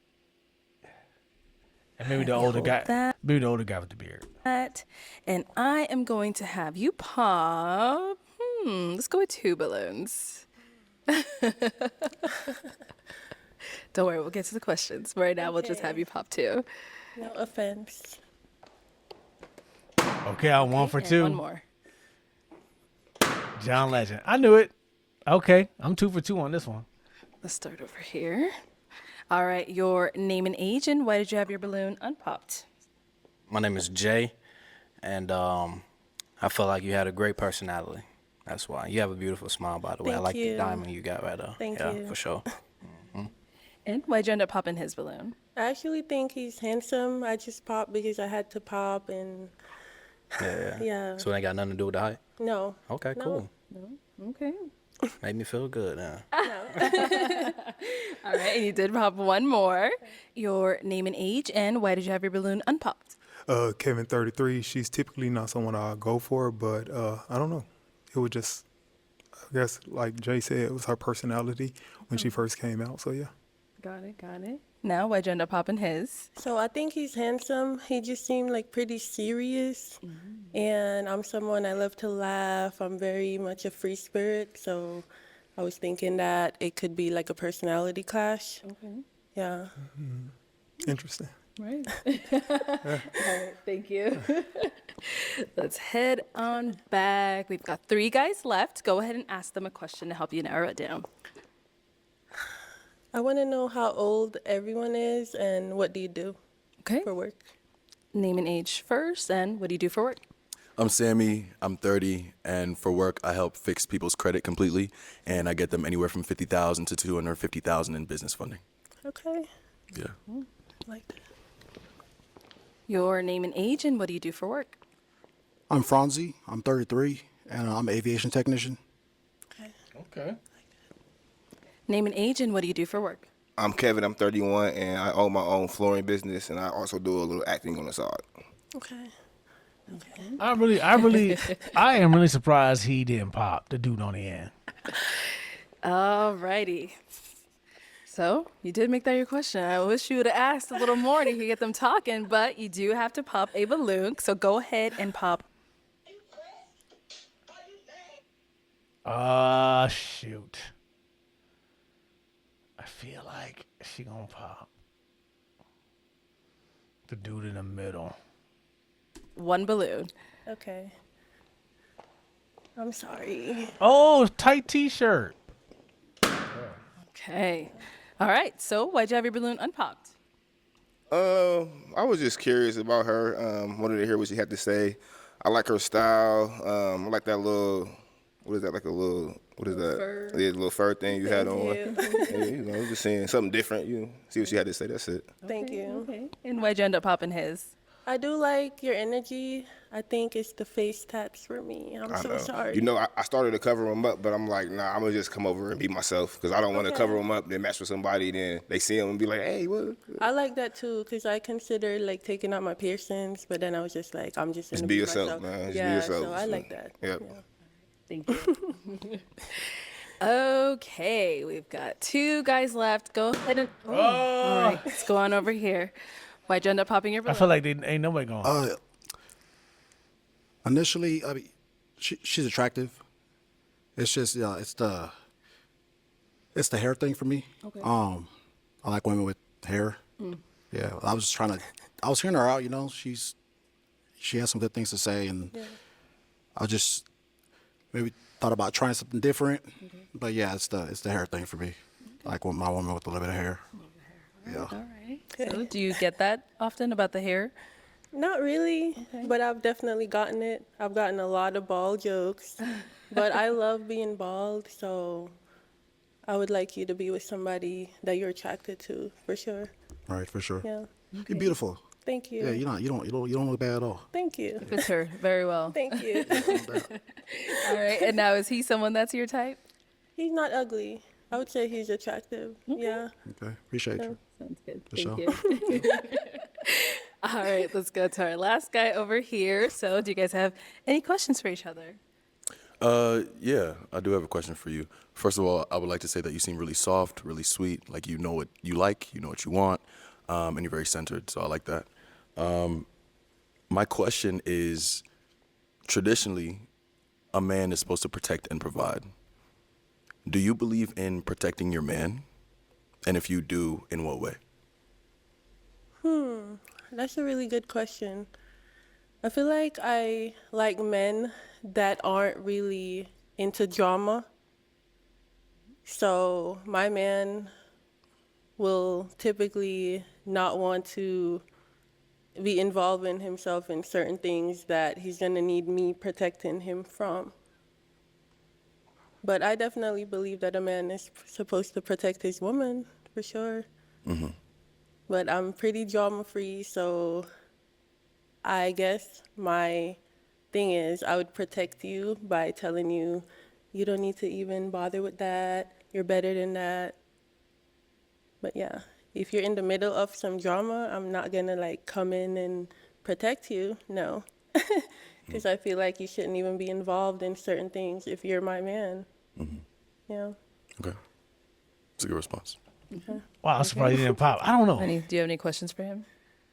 and maybe the older guy. Maybe the older guy with the beard. And I am going to have you pop. Let's go with 2 balloons. Don't worry, we'll get to the questions. Right now, we'll just have you pop 2. No offense. Okay, I'm 1 for 2. One more. John Legend. I knew it. Okay, I'm 2 for 2 on this one. Let's start over here. All right, your name and age, and why did you have your balloon unpopped? My name is Jay, and I feel like you had a great personality. That's why. You have a beautiful smile, by the way. I Thank like you. the diamond you got right there. Thank yeah, you. for sure. And why'd you end up popping his balloon? I actually think he's handsome. I just popped because I had to pop, and yeah. So it ain't got nothing to do with the height? No. Okay, No. cool. Okay. Made me feel good, huh? All right, and you did pop 1 more. Your name and age, and why did you have your balloon unpopped? Kevin, 33. She's typically not someone I go for, but I don't know. It was just I guess, like Jay said, it was her personality when she first came out. So yeah. Got it, got it. Now, why'd you end up popping his? So I think he's handsome. He just seemed like pretty serious. And I'm someone I love to laugh. I'm very much a free spirit. So I was thinking that it could be like a personality clash. Okay. Yeah. Interesting. Right. All right, thank you. Let's head on back. We've got 3 guys left. Go ahead and ask them a question to help you narrow it down. I want to know how old everyone is and what do you do for work? Name and age first, and what do you do for work? I'm Sammy, I'm 30, and for work, I help fix people's credit completely, and I get them anywhere from $50,000 to $250,000 in business funding. Okay. Yeah. Like that. Your name and age, and what do you do for work? I'm Franzi. I'm 33, and I'm an aviation technician. Okay. Name and age, and what do you do for work? I'm Kevin. I'm 31, and I own my own flooring business, and I also do a little acting on the side. Okay. I am really surprised he didn't pop the dude on the end. All righty. So you did make that your question. I wish you would have asked a little more to get them talking, but you do have to pop a balloon. So go ahead and pop. Shoot. I feel like she gonna pop the dude in the middle. 1 balloon. Okay. I'm sorry. Oh, tight t-shirt. Okay. All right. So why'd you have your balloon unpopped? I was just curious about her. Wanted to hear what she had to say. I like her style. I like that little, what is that, like a little, what is that? Fur. Yeah, the little fur thing you had on. you. Yeah, just saying something different. See what she had to say. That's it. Thank you. Okay. And why'd you end up popping his? I do like your energy. I think it's the face tats for me. I'm I so know. sorry. I started to cover them up, but I'm like, nah, I'm gonna just come over and be myself because I don't want to cover them up, then match with somebody, then they see them and be like, hey, what? I like that too because I considered like taking out my piercings, but then I was just like, I'm just gonna Just be myself. yourself, man. Just be Yeah, yourself. so I like that. Yep. Thank you. Okay, we've got 2 guys left. Go ahead and. Oh. All right, let's go on over here. Why'd you end up popping your balloon? I feel like ain't nobody going. Initially, I mean, she's attractive. It's just, it's the hair thing for me. Okay. I like women with hair. Yeah, I was hearing her out. She has some good things to say, and I just maybe thought about trying something different. But yeah, it's the hair thing for me. Like with my woman with a little bit of hair. Yeah. All right. So do you get that often about the hair? Not really, but I've definitely gotten it. I've gotten a lot of bald jokes, but I love being bald, so I would like you to be with somebody that you're attracted to, for sure. Right, for sure. Yeah. You're beautiful. Thank you. Yeah, you don't look bad at all. Thank you. Fits her very well. Thank you. All right. And now, is he someone that's your type? He's not ugly. I would say he's attractive. Yeah. Okay, appreciate you. Sounds good. For Thank sure. you. All right, let's go to our last guy over here. So, do you guys have any questions for each other? Yeah, I do have a question for you. First of all, I would like to say that you seem really soft, really sweet, like you know what you like, you know what you want, and you're very centered, so I like that. My question is, traditionally, a man is supposed to protect and provide. Do you believe in protecting your man? And if you do, in what way? That's a really good question. I feel like I like men that aren't really into drama. So my man will typically not want to be involving himself in certain things that he's going to need me protecting him from. But I definitely believe that a man is supposed to protect his woman, for sure. But I'm pretty drama-free, so I guess my thing is I would protect you by telling you, you don't need to even bother with that. You're better than that. But yeah, if you're in the middle of some drama, I'm not going to like come in and protect you. No. Because I feel like you shouldn't even be involved in certain things if you're my man. Yeah. Okay. That's a good response. Okay. Wow, I'm surprised you didn't pop. I don't know. Do you have any questions for him?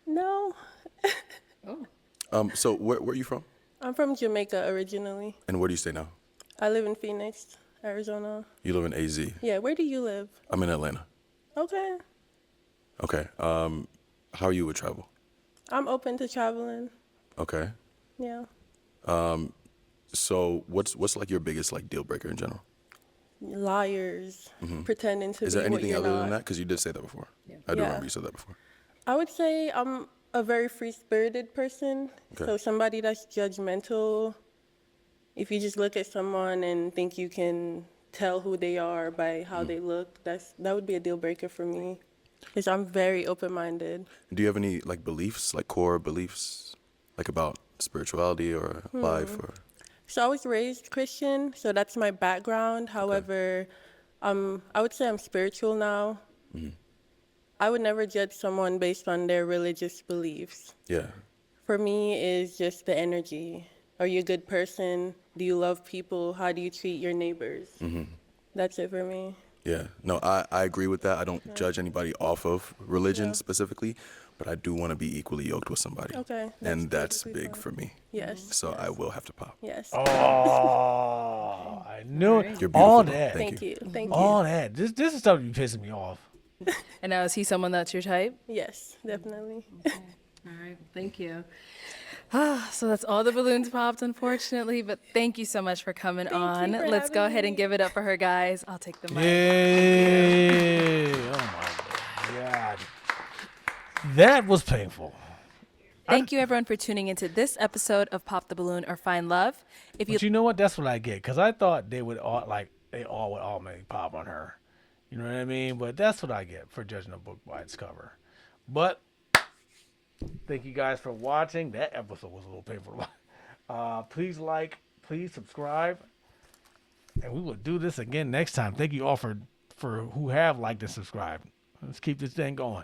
No. So where are you from? I'm from Jamaica originally. And where do you stay now? I live in Phoenix, Arizona. You live in AZ. Yeah, where do you live? I'm in Atlanta. Okay. Okay. How are you with travel? I'm open to traveling. Okay. Yeah. So what's like your biggest like deal breaker in general? Liars, pretending to Is be there anything what you're other not. than that? Because you did say that before. I do Yeah. remember you said that before. I would say I'm a very free-spirited person. Okay. So somebody that's judgmental, if you just look at someone and think you can tell who they are by how they look, that would be a deal breaker for me. Because I'm very open-minded. Do you have any like beliefs, like core beliefs, like about spirituality or life or? So I was raised Christian, so that's my background. However, I would say I'm spiritual now. I would never judge someone based on their religious beliefs. Yeah. For me, it's just the energy. Are you a good person? Do you love people? How do you treat your neighbors? That's it for me. Yeah. No, I agree with that. I don't judge anybody off of religion specifically, but I do want to be equally yoked with somebody. Okay. And that's perfectly big fine. for me. Yes. So I will have to pop. Yes. Oh, I knew it. You're beautiful. All though. that. Thank you. Thank you. All that. This is stuff you pissing me off. And now, is he someone that's your type? Yes, definitely. All right, thank you. So that's all the balloons popped, unfortunately, but thank you so much for coming on. for Let's go having ahead and me. give it up for her, guys. I'll take the mic. Yay! Oh my God. That was painful. Thank you, everyone, for tuning into this episode of Pop the Balloon or Find Love. If But you know what? That's what I get. Because I thought they would all would automatically pop on her. You know what I mean? But that's what I get for judging a book by its cover. But thank you guys for watching. That episode was a little painful. Please subscribe. And we will do this again next time. Thank you all for who have liked and subscribed. Let's keep this thing going.